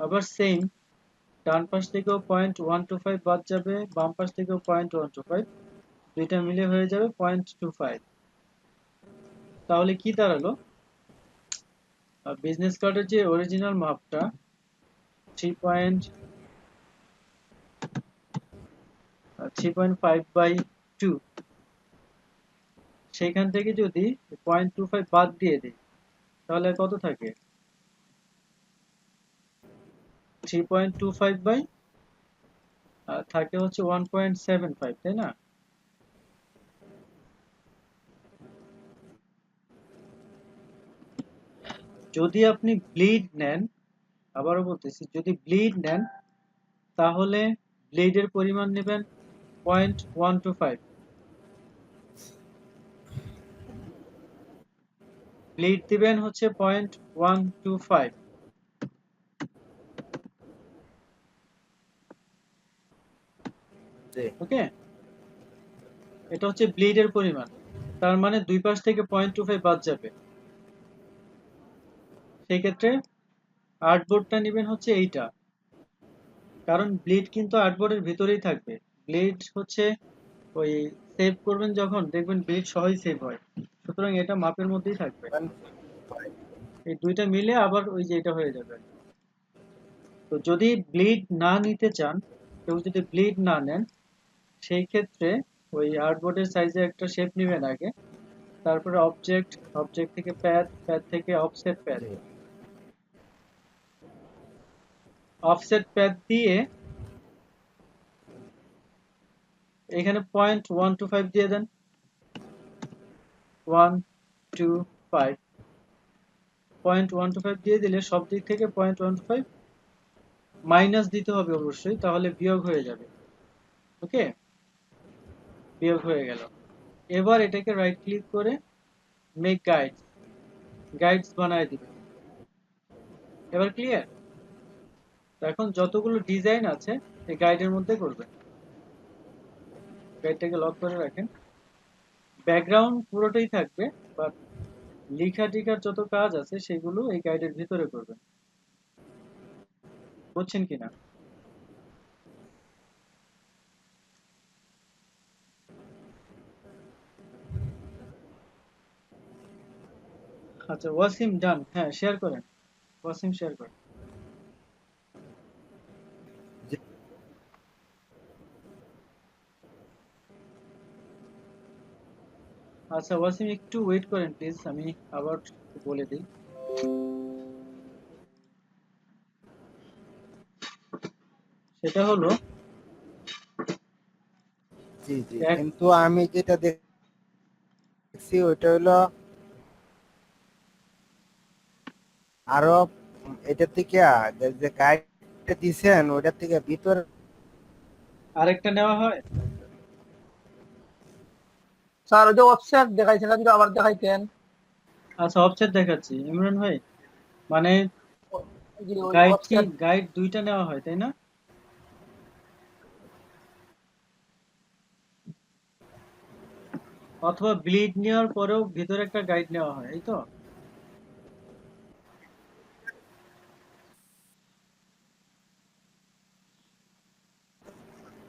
আবার সেম ডান পাশ থেকেও 0.125 বাদ যাবে, বাম পাশ থেকেও 0.125, দুইটা মিলে হয়ে যাবে 0.25। তাহলে কি দাঁড়ালো, বিজনেস কার্ডের যে অরিজিনাল মাপটা 3.5/2, সেখান থেকে যদি 0.25 বাদ দিয়ে দিই তাহলে কত থাকে, 3.25 বাই থাকে হচ্ছে 1.75, তাই না? যদি আপনি ব্লিড নেন, আবারও বলতেছি, যদি ব্লিড নেন তাহলে ব্লিডের পরিমাণ নেবেন 0.125, ব্লিড দিবেন হচ্ছে 0.125। ওকে, এটা হচ্ছে ব্লিডের পরিমাণ, তার মানে দুই পাশ থেকে 0.25 বাদ যাবে। সেই ক্ষেত্রে আর্টবোর্ডটা নেবেন হচ্ছে এইটা, কারণ ব্লিড কিন্তু আর্টবোর্ডের ভিতরেই থাকবে। ব্লিড হচ্ছে ওই সেভ করবেন যখন দেখবেন ব্লিড সহই সেভ হয়, সুতরাং এটা মাপের মধ্যেই থাকবে। এই দুইটা মিলে আবার ওই যে এটা হয়ে যাবে। তো যদি ব্লিড না নিতে চান, কেউ যদি ব্লিড না নেন, সেই ক্ষেত্রে ওই আর্টবোর্ডের সাইজে একটা শেপ নেবেন আগে, তারপরে অবজেক্ট, অবজেক্ট থেকে প্যাথ, প্যাথ থেকে অফসেট প্যাথ, অফসেট প্যাথ দিয়ে এখানে 0.125 দিয়ে দেন, 125, 0.125 দিয়ে দিলে সব দিক থেকে 0.125 মাইনাস দিতে হবে অবশ্যই, তাহলে বিয়োগ হয়ে যাবে। ওকে, বিয়োগ হয়ে গেল। এবার এটাকে রাইট ক্লিক করে মেক গাইডস, গাইডস বানায় দিবেন। এবার ক্লিয়ার? এখন যতগুলো ডিজাইন আছে এই গাইডের মধ্যে করবেন। গাইডটাকে লক করে রাখেন, ব্যাকগ্রাউন্ড পুরোটাই থাকবে, বাট লেখা টিখার যত কাজ আছে সেগুলো এই গাইডের ভিতরে করবেন। বুঝছেন কিনা? আচ্ছা, ওয়াসিম ডান, হ্যাঁ শেয়ার করেন, ওয়াসিম শেয়ার করেন। আচ্ছা ওয়াসিম একটু ওয়েট করেন প্লিজ, আমি আবার বলে দিই। সেটা হলো জি জি, এক, কিন্তু আমি যেটা দেখছি ওইটা হলো আরো এটার থেকে যে গাইডটা দিছেন ওইটার থেকে ভিতরে আরেকটা নেওয়া হয়। স্যার ওই যে অফসেট দেখাইছেন যদি আবার দেখাইতেন। আচ্ছা অফসেট দেখাচ্ছি ইমরান ভাই, মানে জি ওই গাইড কি, অফসেট। গাইড দুইটা নেওয়া হয় তাই না? অথবা ব্লিড নেওয়ার পরেও ভিতরে একটা গাইড নেওয়া হয়, এই তো?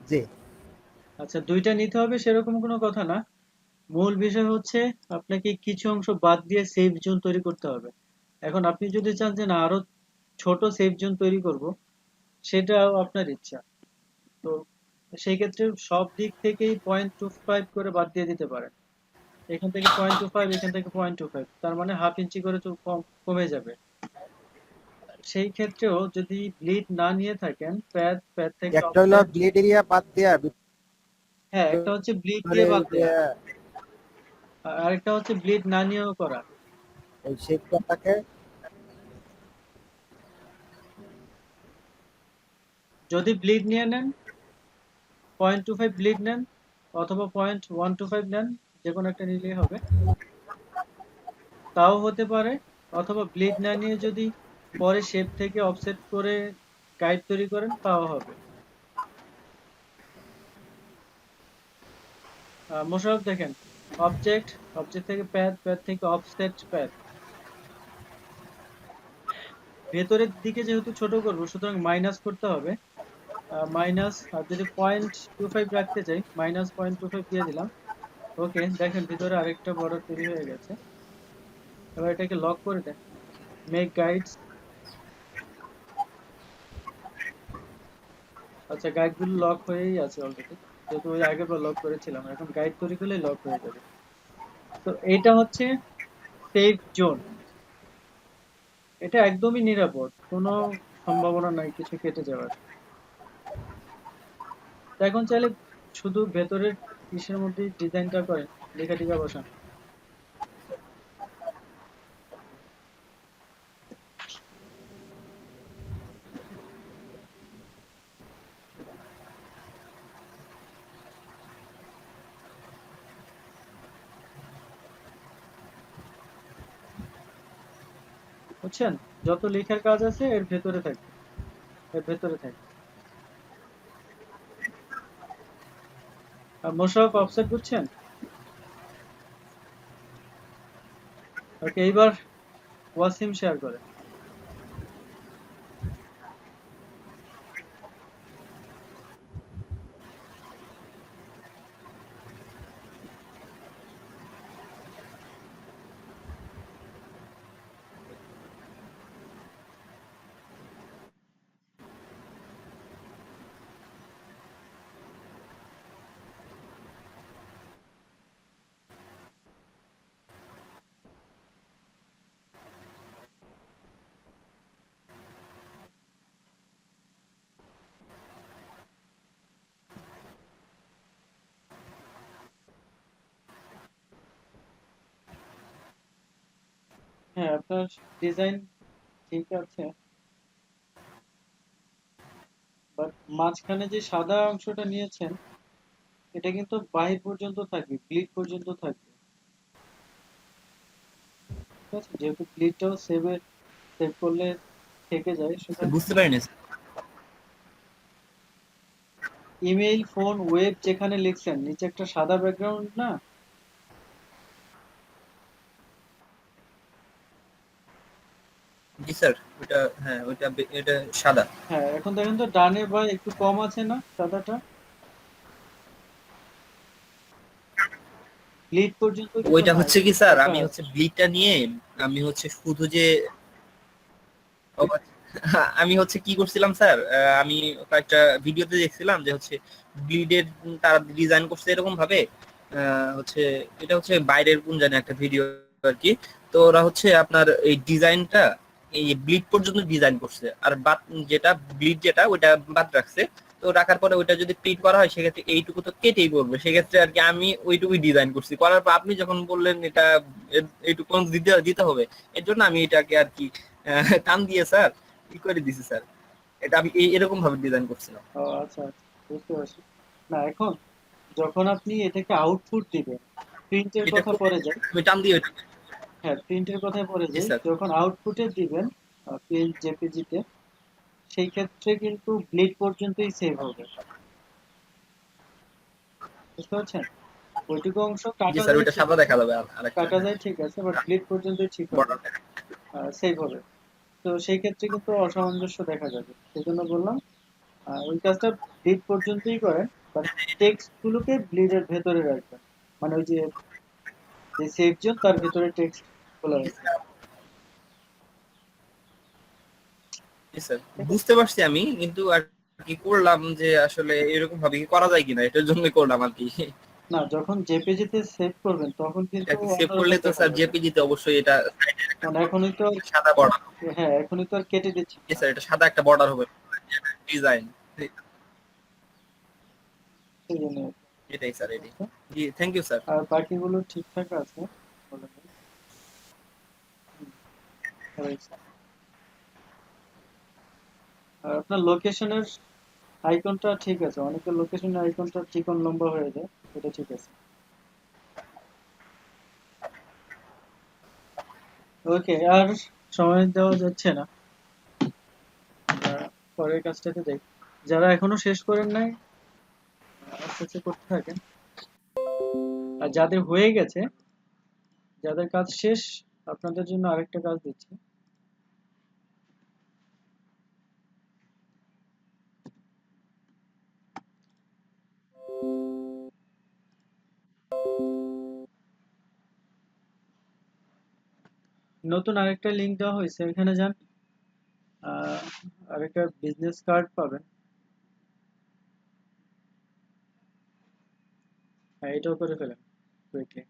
জি আচ্ছা দুইটা নিতে হবে সেরকম কোনো কথা না, মূল বিষয় হচ্ছে আপনাকে কিছু অংশ বাদ দিয়ে সেফ জোন তৈরি করতে হবে। এখন আপনি যদি চান যে না আরো ছোট সেফ জোন তৈরি করব, সেটাও আপনার ইচ্ছা। তো সেই ক্ষেত্রে সব দিক থেকেই 0.25 করে বাদ দিয়ে দিতে পারেন। এখান থেকে 0.25, এখান থেকে 0.25, তার মানে হাফ ইঞ্চি করে তো কমে যাবে। সেই ক্ষেত্রেও যদি ব্লিড না নিয়ে থাকেন, প্যাড, প্যাড থেকে একটা হলো অফসেট, ব্লিড এরিয়া বাদ দেয়া হ্যাঁ একটা হচ্ছে ব্লিড ভিতরে দিয়ে বাদ যে দেয়া, আর আরেকটা হচ্ছে ব্লিড না নিয়েও করা। ওই শেপটা থাকে। যদি ব্লিড নিয়ে নেন 0.25 ব্লিড নেন, অথবা 0.125 নেন, যে কোনো একটা নিলেই হবে, তাও হতে পারে, অথবা ব্লিড না নিয়ে যদি পরে শেপ থেকে অফসেট করে গাইড তৈরি করেন তাও হবে। মোশাররফ দেখেন, অবজেক্ট, অবজেক্ট থেকে প্যাথ, প্যাথ থেকে অফসেট প্যাথ, ভেতরের দিকে যেহেতু ছোট করবো সুতরাং মাইনাস করতে হবে, মাইনাস, আর যদি 0.25 রাখতে চাই -0.25 দিয়ে দিলাম। ওকে, দেখেন ভিতরে আরেকটা বর্ডার তৈরি হয়ে গেছে। এবার এটাকে লক করে দেন, মেক গাইডস। আচ্ছা, গাইড গুলো লক হয়েই আছে অলরেডি, যেহেতু ওই আগের বার লক করেছিলাম, এখন গাইড তৈরি করলেই লক হয়ে যাবে। তো এটা হচ্ছে সেফ জোন, এটা একদমই নিরাপদ, কোনো সম্ভাবনা নাই কিছু কেটে যাওয়ার। তো এখন চাইলে শুধু ভেতরের ইসের মধ্যে ডিজাইনটা করেন, লেখা টিকা বসান। বুঝছেন, যত লেখার কাজ আছে এর ভেতরে থাকবে, এর ভেতরে থাকবে। আর মোশাররফ অফসেট বুঝছেন? ওকে, এইবার ওয়াসিম শেয়ার করে। হ্যাঁ, আপনার ডিজাইন ঠিক আছে, বাট মাঝখানে যে সাদা অংশটা নিয়েছেন এটা কিন্তু বাহির পর্যন্ত থাকবে, ব্লিড পর্যন্ত থাকবে, ঠিক আছে? যেহেতু ব্লিডটাও সেভ করলে থেকে যায়, সুতরাং বুঝতে পারিনি স্যার। ইমেইল, ফোন, ওয়েব যেখানে লিখছেন নিচে একটা সাদা ব্যাকগ্রাউন্ড না? জি স্যার, ওটা, হ্যাঁ ওইটা এটা সাদা। হ্যাঁ, এখন দেখেন তো ডানে বা একটু কম আছে না সাদাটা? ব্লিড পর্যন্ত কিন্তু ওইটা নাই, হচ্ছে কি স্যার, ফাঁকা আমি আছে। হচ্ছে ব্লিডটা নিয়ে আমি হচ্ছে শুধু যে ও, আমি হচ্ছে কি করছিলাম স্যার, আমি কয়েকটা ভিডিওতে দেখছিলাম যে হচ্ছে ব্লিডের তারা ডিজাইন করছে এরকম ভাবে, হচ্ছে এটা হচ্ছে বাইরের কোন জানি একটা ভিডিও আর কি। তো ওরা হচ্ছে আপনার এই ডিজাইনটা এই ব্লিড পর্যন্ত ডিজাইন করছে, আর বাদ যেটা ব্লিড যেটা ওইটা বাদ রাখছে। তো রাখার পরে ওইটা যদি প্রিন্ট করা হয় সেক্ষেত্রে এইটুকু তো কেটেই পড়বে, সেক্ষেত্রে আর কি আমি ওইটুকুই ডিজাইন করছি। করার পর আপনি যখন বললেন এটা এইটুকু দিতে দিতে হবে, এর জন্য আমি এটাকে আর কি টান দিয়ে স্যার কি করে দিছি স্যার, এটা আমি এরকম ভাবে ডিজাইন করছিলাম। ও আচ্ছা আচ্ছা, বুঝতে পারছি। না, এখন যখন আপনি এটাকে আউটপুট দিবেন, প্রিন্টের এটা কথা পরে যায়। আমি টান দিয়ে ওইটা। হ্যাঁ, প্রিন্টের কথায় পরে জি যাই, স্যার। যখন আউটপুটে দিবেন পিএনজি জেপিজিতে, সেই ক্ষেত্রে কিন্তু ব্লিড পর্যন্তই সেভ হবে, বুঝতে পারছেন? ওইটুকু অংশ জি কাটা স্যার, যায়, ওইটা ঠিক সাদা আছে, দেখা যাবে আরেকটা, কাটা যায় ঠিক আছে, বাট ব্লিড পর্যন্তই ঠিক হবে, বর্ডার। সেভ হবে। তো সেই ক্ষেত্রে কিন্তু অসামঞ্জস্য দেখা যাবে, সেই জন্য বললাম ওই কাজটা ব্লিড পর্যন্তই করেন, বাট টেক্সট গুলোকে ব্লিডের ভেতরে রাখবেন, মানে ওই যে সেভ জোন তার ভেতরে টেক্সট গুলো রাখবেন। জি স্যার, ঠিক আছে? বুঝতে পারছি আমি, কিন্তু আর কি করলাম যে আসলে এরকম ভাবে কি করা যায় কিনা এটার জন্য করলাম আর কি। না, যখন জেপিজিতে সেভ করবেন তখন এটা কিন্তু কি সেভ করলে অন্যরকম তো দেখা স্যার যাবে, জেপিজি তে অবশ্যই এটা কারণ এখনই তো সাদা বর্ডার। হ্যাঁ, এখনই তো আর কেটে দিচ্ছি জি না, স্যার, এটা সাদা একটা বর্ডার হবে ডিজাইন, সেই জন্য। এটাই স্যার, এটাই। আচ্ছা, জি, থ্যাংক ইউ স্যার। আর বাকিগুলো ঠিকঠাক আছে বলে দিন। হুম, right. আর আপনার লোকেশনের আইকনটা ঠিক আছে, অনেকের লোকেশনের আইকনটা চিকন লম্বা হয়ে যায়, এটা ঠিক আছে। ওকে, আর সময় দেওয়া যাচ্ছে না, আমরা পরের কাজটাতে যাই। যারা এখনো শেষ করেন নাই আস্তে আস্তে করতে থাকেন, আর যাদের হয়ে গেছে, যাদের কাজ শেষ, আপনাদের জন্য আরেকটা কাজ দিচ্ছি। নতুন আরেকটা লিংক দেওয়া হয়েছে, এখানে যান, আহ, আরেকটা বিজনেস কার্ড পাবেন। হ্যাঁ, এটাও করে ফেলেন কুইকলি।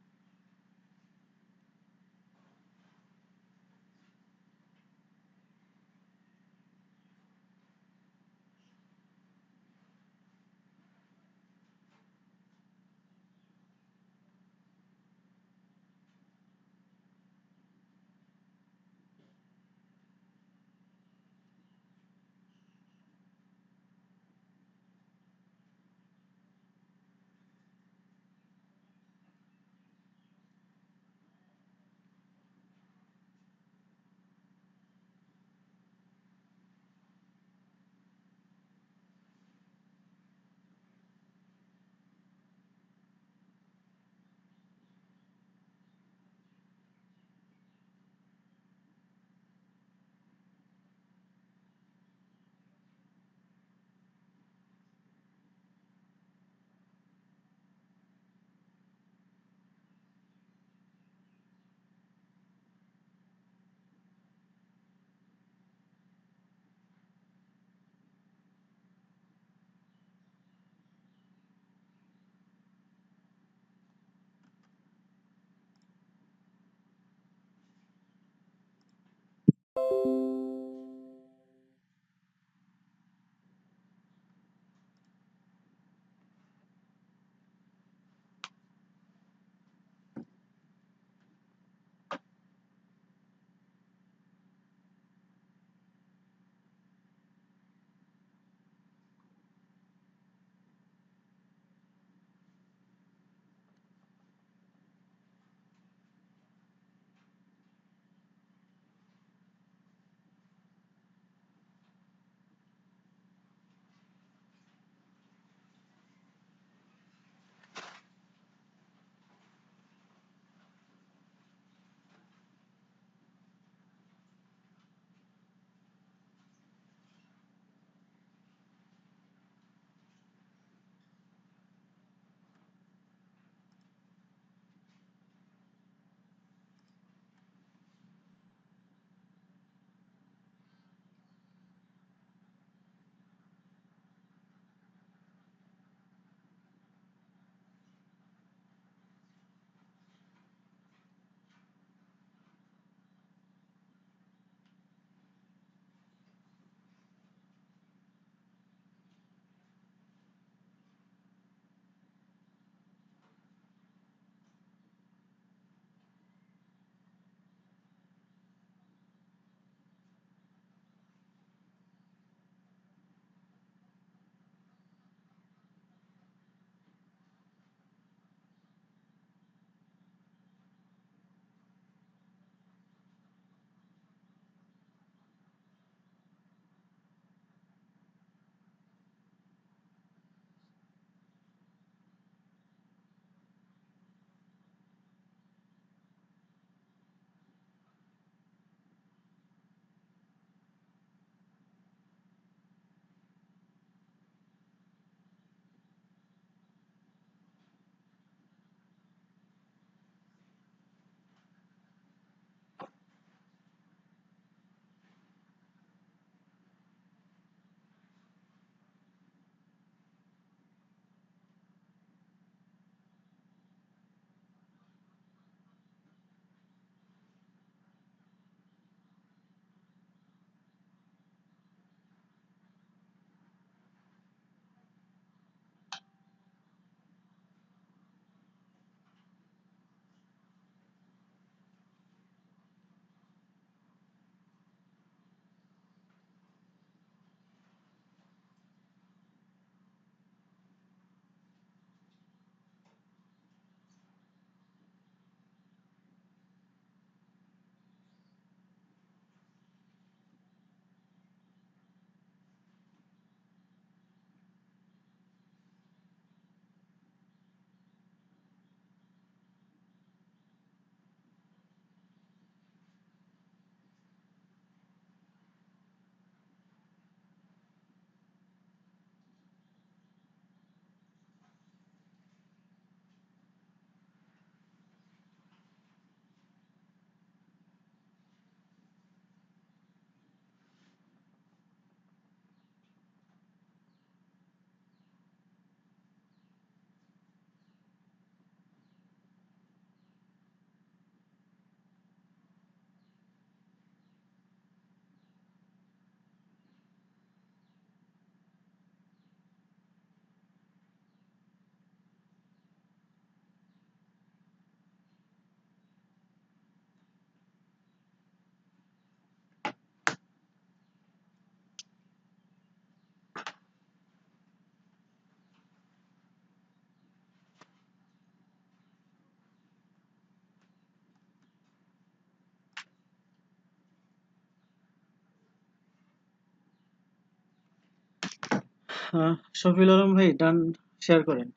শফিউল আলম ভাই ডান, শেয়ার করেন।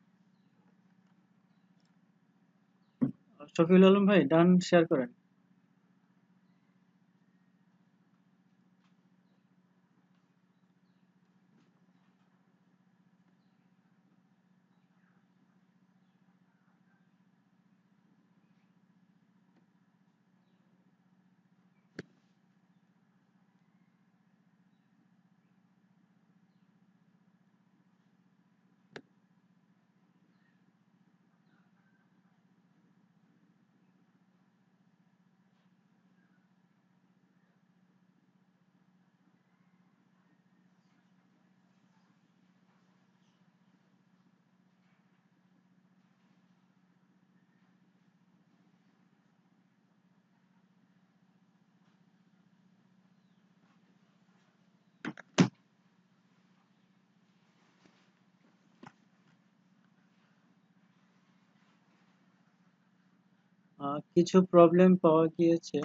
শফিউল আলম ভাই ডান, শেয়ার করেন। কিছু প্রবলেম পাওয়া গিয়েছে।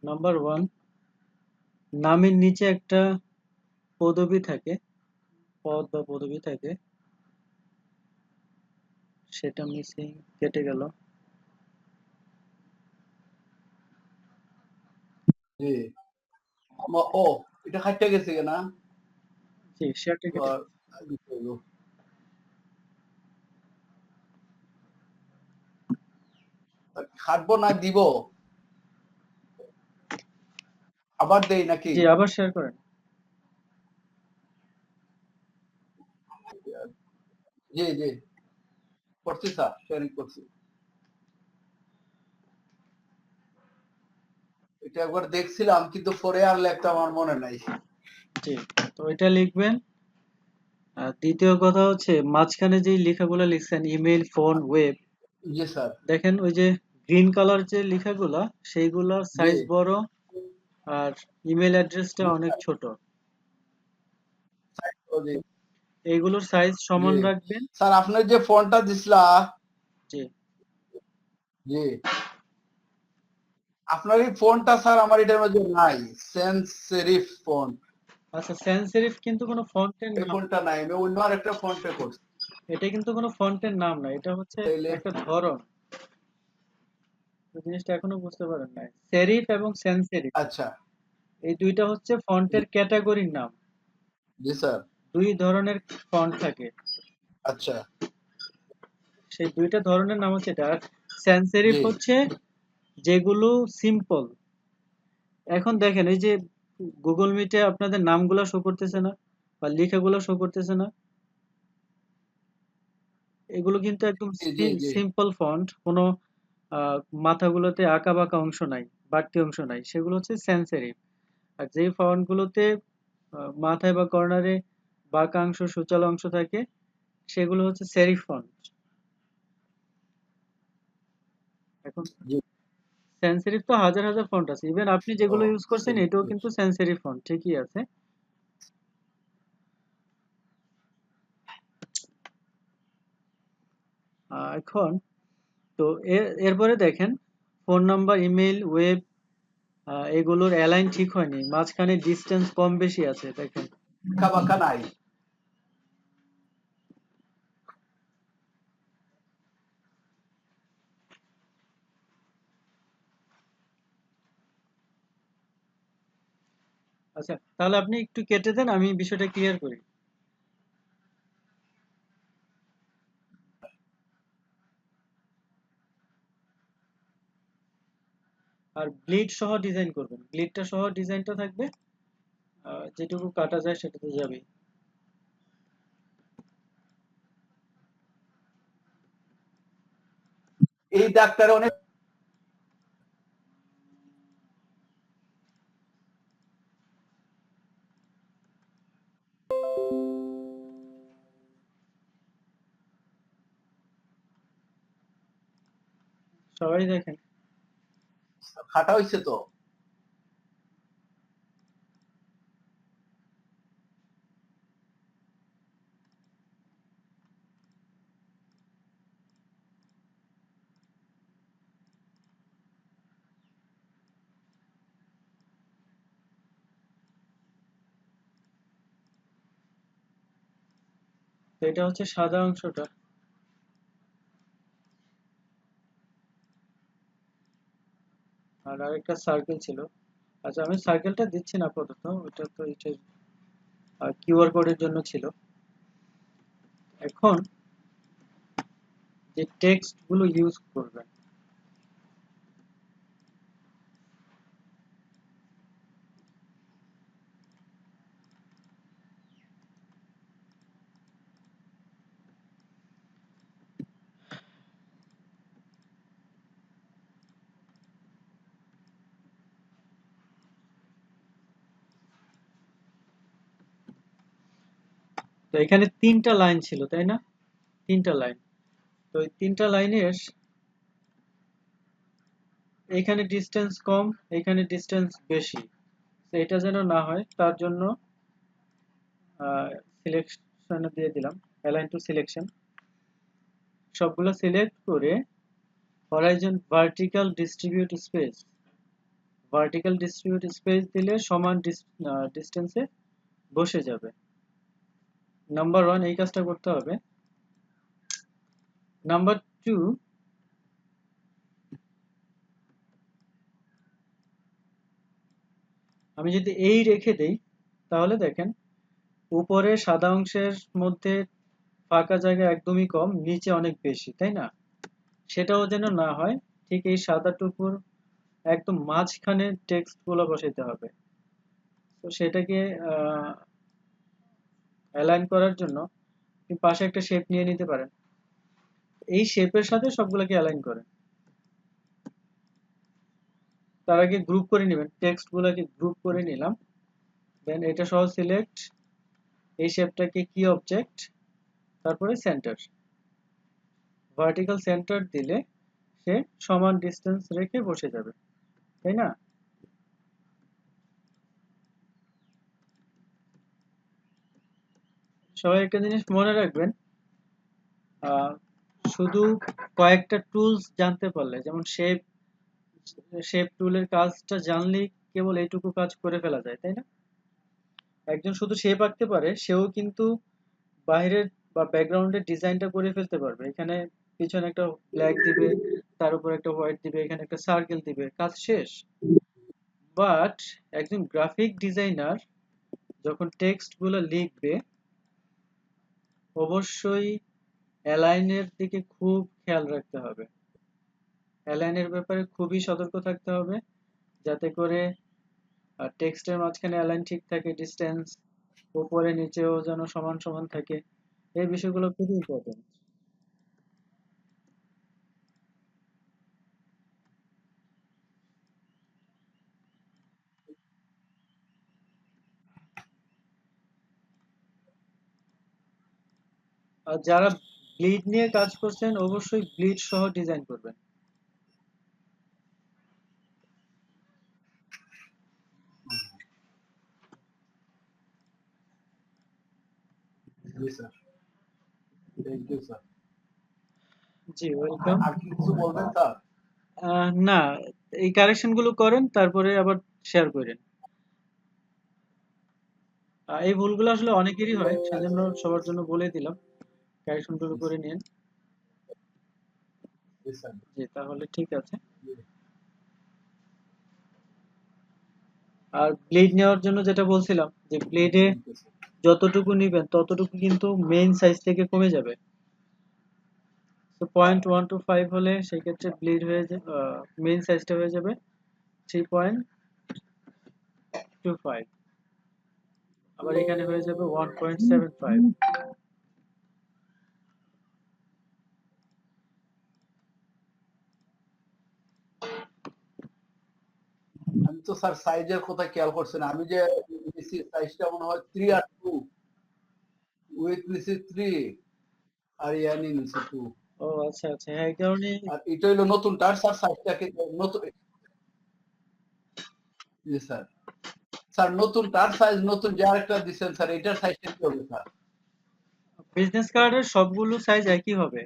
নাম্বার 1, নামের নিচে একটা পদবি থাকে, পদ বা পদবি থাকে, সেটা মিসিং, কেটে গেল। জি ও এটা খাইতে গেছে না জি, শেয়ারটা কেটে গেল। খাটবো না দিব আবার দেই নাকি? জি, আবার শেয়ার করেন। জি জি করছি স্যার, শেয়ারিং করছি। এটা একবার দেখছিলাম কিন্তু পরে আর লেখটা আমার মনে নাই। জি, তো এটা লিখবেন। আর দ্বিতীয় কথা হচ্ছে মাঝখানে যেই লেখাগুলো লিখছেন, ইমেল, ফোন, ওয়েব, জি স্যার। দেখেন ওই যে গ্রিন কালার যে লেখাগুলা, সেইগুলোর জি সাইজ বড় আর ইমেল অ্যাড্রেসটা জি অনেক স্যার। ছোট। ও জি এইগুলোর সাইজ জি সমান রাখবেন। স্যার, আপনার যে ফোনটা দিছিলা, জি, জি আপনার এই ফোনটা স্যার আমার এটার মধ্যে নাই, সেন্স সেরিফ ফোন। আচ্ছা, sans serif কিন্তু কোনো ফন্টের এই নাম, ফোনটা নাই, আমি অন্য আরেকটা ফোন পে করছি। এটা কিন্তু কোনো ফন্টের নাম না, এটা হচ্ছে তাইলে একটা ধরন। তো জিনিসটা এখনো বুঝতে পারেন নাই। সেরিফ এবং sans serif আচ্ছা। এই দুইটা হচ্ছে ফন্টের ক্যাটাগরির নাম। জি স্যার। দুই ধরনের ফন্ট থাকে, আচ্ছা। সেই দুইটা ধরনের নাম হচ্ছে এটা। আর sans serif জি হচ্ছে যেগুলো সিম্পল। এখন দেখেন এই যে গুগল মিটে আপনাদের নামগুলা শো করতেছে না বা লেখাগুলো শো করতেছে না, এগুলো কিন্তু একদম জি জি জি সিম্পল ফন্ট, কোনো আহ, মাথাগুলোতে আঁকা বাঁকা অংশ নাই, বাড়তি অংশ নাই, সেগুলো হচ্ছে sans serif। আর যেই ফন্ট গুলোতে মাথায় বা কর্নারে বাঁকা অংশ, সূচালো অংশ থাকে, সেগুলো হচ্ছে সেরিফ ফন্ট। এখন জি। sans serif তো হাজার হাজার ফন্ট আছে, ইভেন আপনি ও যেগুলো ইউজ করছেন সেরিফ, এটাও কিন্তু বুঝছি। sans serif ফন্ট ঠিকই আছে। এখন তো এরপরে দেখেন ফোন নাম্বার, ইমেল, ওয়েব, এগুলোর অ্যালাইন ঠিক হয়নি, মাঝখানে ডিস্টেন্স কম বেশি আছে দেখেন। আঁকা বাঁকা নাই। আচ্ছা, তাহলে আপনি একটু কেটে দেন, আমি বিষয়টা ক্লিয়ার করি। আর ব্লিড সহ ডিজাইন করবেন, ব্লিডটা সহ ডিজাইনটা থাকবে, যেটুকু কাটা যায় সেটা তো যাবেই। এই ডাক্তার অনেক সবাই দেখেন। খাটা হয়েছে তো। তো এটা হচ্ছে সাদা অংশটা। আর আরেকটা সার্কেল ছিল। আচ্ছা, আমি সার্কেলটা দিচ্ছি না আপাতত, ওটা তো এটা কিউআর কোডের জন্য ছিল। এখন যে টেক্সট গুলো ইউজ করবেন, তো এখানে 3টা লাইন ছিল তাই না? 3টা লাইন। তো এই 3টা লাইনের এখানে ডিসটেন্স কম, এখানে ডিসটেন্স বেশি। তো এটা যেন না হয় তার জন্য সিলেকশনে দিয়ে দিলাম অ্যালাইন টু সিলেকশন। সবগুলো সিলেক্ট করে Horizon vertical distribute space, vertical distribute space দিলে সমান ডিস্টেন্সে বসে যাবে। নাম্বার 1 এই কাজটা করতে হবে। নাম্বার 2, আমি যদি এই রেখে দেই তাহলে দেখেন উপরে সাদা অংশের মধ্যে ফাঁকা জায়গা একদমই কম, নিচে অনেক বেশি, তাই না? সেটাও যেন না হয়, ঠিক এই সাদাটুকুর একদম মাঝখানে টেক্সট গুলো বসাইতে হবে। তো সেটাকে অ্যালাইন করার জন্য আপনি পাশে একটা শেপ নিয়ে নিতে পারেন। এই শেপের সাথে সবগুলোকে অ্যালাইন করেন। তার আগে গ্রুপ করে নেবেন, টেক্সট গুলোকে গ্রুপ করে নিলাম। দেন এটা সহ সিলেক্ট, এই শেপটাকে কি অবজেক্ট, তারপরে সেন্টার, ভার্টিক্যাল সেন্টার দিলে সে সমান ডিস্টেন্স রেখে বসে যাবে, তাই না? সবাই একটা জিনিস মনে রাখবেন, শুধু কয়েকটা টুলস জানতে পারলে, যেমন শেপ টুলের কাজটা জানলেই কেবল এইটুকু কাজ করে ফেলা যায়, তাই না? একজন শুধু শেপ আঁকতে পারে, সেও কিন্তু বাইরের বা ব্যাকগ্রাউন্ডের ডিজাইনটা করে ফেলতে পারবে। এখানে পিছনে একটা ব্ল্যাক দিবে, তার উপর একটা হোয়াইট দিবে, এখানে একটা সার্কেল দিবে, কাজ শেষ। বাট একজন গ্রাফিক ডিজাইনার যখন টেক্সট গুলো লিখবে, অবশ্যই অ্যালাইনের দিকে খুব খেয়াল রাখতে হবে। অ্যালাইনের ব্যাপারে খুবই সতর্ক থাকতে হবে, যাতে করে টেক্সটের মাঝখানে অ্যালাইন ঠিক থাকে, ডিস্টেন্স উপরে নিচেও যেন সমান সমান থাকে। এই বিষয়গুলো খুবই ইম্পর্টেন্ট। আর যারা ব্লিড নিয়ে কাজ করছেন, অবশ্যই ব্লিড সহ ডিজাইন করবেন। জি স্যার, থ্যাংক ইউ স্যার। জি, ওয়েলকাম। আর কি কিছু বলবেন স্যার? না, এই কারেকশন গুলো করেন, তারপরে আবার শেয়ার করেন। এই ভুলগুলো আসলে অনেকেরই হয়, সেজন্য সবার জন্য বলে দিলাম, কারেকশন গুলো করে নিন। জি স্যার। জি, তাহলে ঠিক আছে। আর ব্লেড নেওয়ার জন্য যেটা বলছিলাম, যে ব্লেডে থ্যাংক ইউ স্যার। যতটুকু নিবেন ততটুকু কিন্তু মেইন সাইজ থেকে কমে যাবে। তো 0.125 হলে সেই ক্ষেত্রে ব্লেড হয়ে যাবে, মেইন সাইজটা হয়ে যাবে 3.25, আবার এখানে হয়ে যাবে 1.75। আমি তো স্যার সাইজের কথা খেয়াল করছি না। আমি যে নিছি সাইজটা মনে হয় 3 আর 2, উইথ নিছি 3 আর ইয়ানি নিছি 2। ও আচ্ছা আচ্ছা, হ্যাঁ, এই কারণে আর এটা হলো নতুন টার স্যার, সাইজটাকে নতুন। জি স্যার। স্যার নতুন টার সাইজ নতুন যে আরেকটা দিছেন স্যার, এটার সাইজটা কি হবে স্যার? বিজনেস কার্ডের সবগুলো সাইজ একই হবে।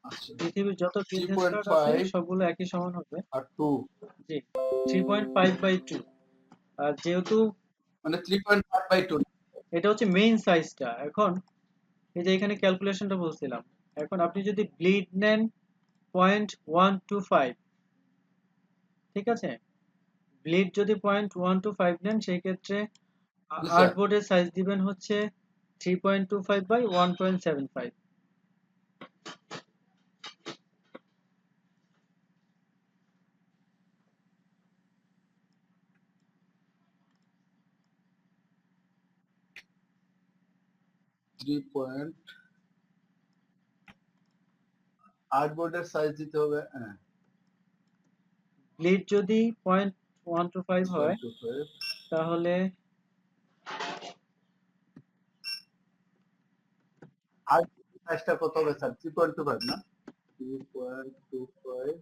আচ্ছা, পৃথিবীর যত বিজনেস কার্ড আছে 3.5 সবগুলো একই সমান হবে। আর 2। জি, 3.5/2। আর যেহেতু মানে 3.5/2। এটা হচ্ছে মেইন সাইজটা। এখন এই যে এখানে ক্যালকুলেশনটা বলছিলাম, এখন আপনি যদি ব্লিড নেন 0.125, ঠিক আছে, ব্লিড যদি 0.125 নেন সেই ক্ষেত্রে জি স্যার। আর্টবোর্ডের সাইজ দিবেন হচ্ছে 3.25 বাই 1.75। 3.8 বোর্ডের সাইজ দিতে হবে। হ্যাঁ, ব্লিড যদি 0.125 হয় 0.25। তাহলে আর সাইজটা কত হবে স্যার? 3.25 না? 3.25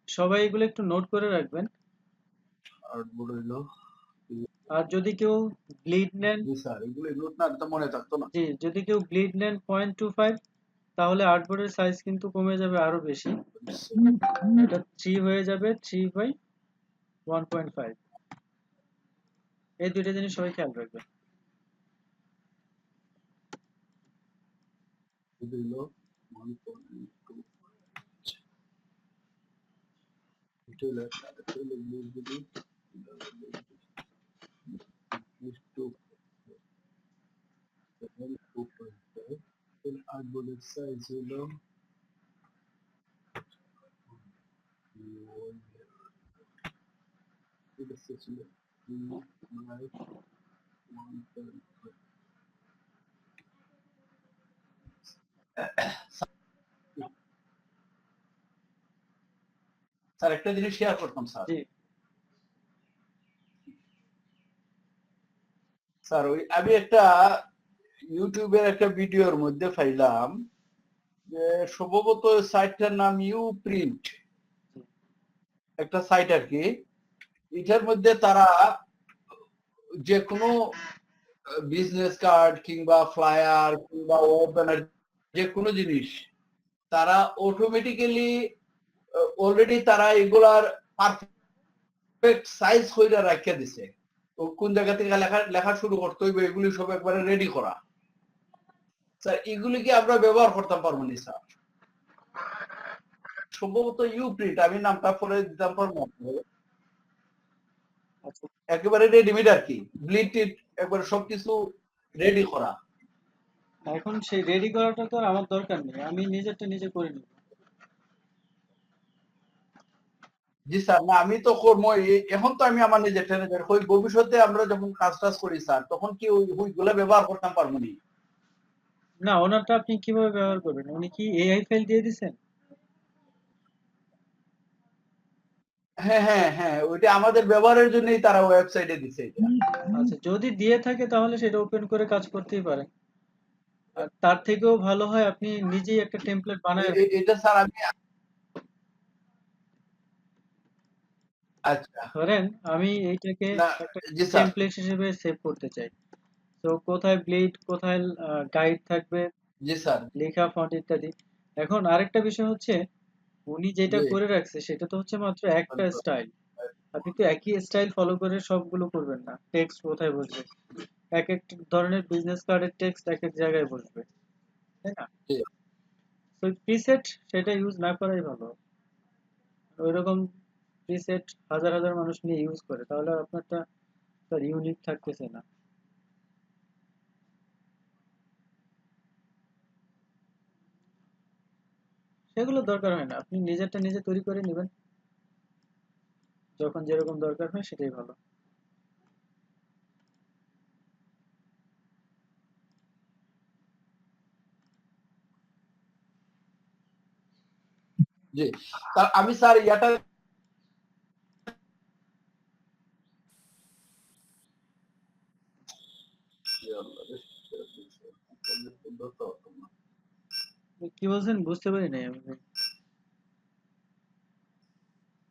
সবাই এগুলো একটু নোট করে রাখবেন। আর্টবোর্ড হইলো। আর যদি কেউ ব্লিড নেন, জি স্যার, এগুলো নোট না তো মনে থাকতো না। জি, যদি কেউ ব্লিড নেন 0.25 তাহলে আর্টবোর্ডের সাইজ কিন্তু কমে যাবে আরো বেশি, এটা 3 হয়ে যাবে 3 বাই 1.5। এই দুইটা জিনিস সবাই খেয়াল রাখবেন। এটা হইলো 1.2। এটা হইলো এটা হইলো যদি টু 2.5, আর্টবোর্ডের সাইজ হইলো এটা ছিল 1.5। স্যার একটা জিনিস শেয়ার করতাম স্যার। জি, স্যার ওই আমি একটা ইউটিউবের একটা ভিডিওর মধ্যে পাইলাম যে সম্ভবত সাইটটার নাম ইউ প্রিন্ট, একটা সাইট আর কি। এটার মধ্যে তারা যে কোনো বিজনেস কার্ড কিংবা ফ্লায়ার কিংবা ওয়েব ব্যানার যে কোনো জিনিস তারা অটোমেটিক্যালি অলরেডি তারা এগুলার পারফেক্ট সাইজ কইরা রাখিয়া দিছে। তো কোন জায়গা থেকে লেখা লেখা শুরু করতে হইবে এগুলি সব একবারে রেডি করা। স্যার এগুলি কি আমরা ব্যবহার করতে পারবো না স্যার? সম্ভবত ইউ প্রিন্ট, আমি নামটা পরে দিতাম পারবো। আচ্ছা, একেবারে রেডিমেড আর কি, ব্লিড টিট একবারে সবকিছু রেডি করা। এখন সেই রেডি করাটা তো আর আমার দরকার নেই, আমি নিজেরটা নিজে করে নিব। জি স্যার, না আমি তো করবো এখন তো আমি আমার নিজের ট্রেনে ওই ভবিষ্যতে আমরা যখন কাজ টাজ করি স্যার তখন কি ওইগুলা ব্যবহার করতে পারবো না? না, ওনারটা আপনি কিভাবে ব্যবহার করবেন? উনি কি এআই ফাইল দিয়ে দিছেন? হ্যাঁ হ্যাঁ হ্যাঁ, ওইটা আমাদের ব্যবহারের জন্যই তারা ওয়েবসাইটে দিছে এটা। আচ্ছা, যদি দিয়ে থাকে তাহলে সেটা ওপেন করে কাজ করতেই পারেন। আর তার থেকেও ভালো হয় আপনি নিজেই একটা টেমপ্লেট বানায় এটা স্যার আমি আচ্ছা ধরেন আমি এইটাকে না। একটা জি স্যার। টেমপ্লেট হিসেবে সেভ করতে চাই। তো কোথায় ব্লিড, কোথায় গাইড থাকবে, জি স্যার। লেখা, ফন্ট ইত্যাদি। এখন আরেকটা বিষয় হচ্ছে উনি যেটা জি করে রাখছে সেটা তো হচ্ছে মাত্র একটা স্টাইল। আপনি তো একই স্টাইল ফলো করে সবগুলো করবেন না। টেক্সট কোথায় বসবে, এক এক ধরনের বিজনেস কার্ডের টেক্সট এক এক জায়গায় বসবে, তাই না? জি তো প্রিসেট সেটা ইউজ না করাই ভালো। ওইরকম প্রিসেট হাজার হাজার মানুষ নিয়ে ইউজ করে, তাহলে আপনারটা তার ইউনিক থাকতেছে না। সেগুলো দরকার হয় না, আপনি নিজেরটা নিজে তৈরি করে নেবেন, যখন যেরকম দরকার হয় সেটাই ভালো। জি। আমি স্যার ইয়াটা কি বলছেন বুঝতে পারি নাই আমি।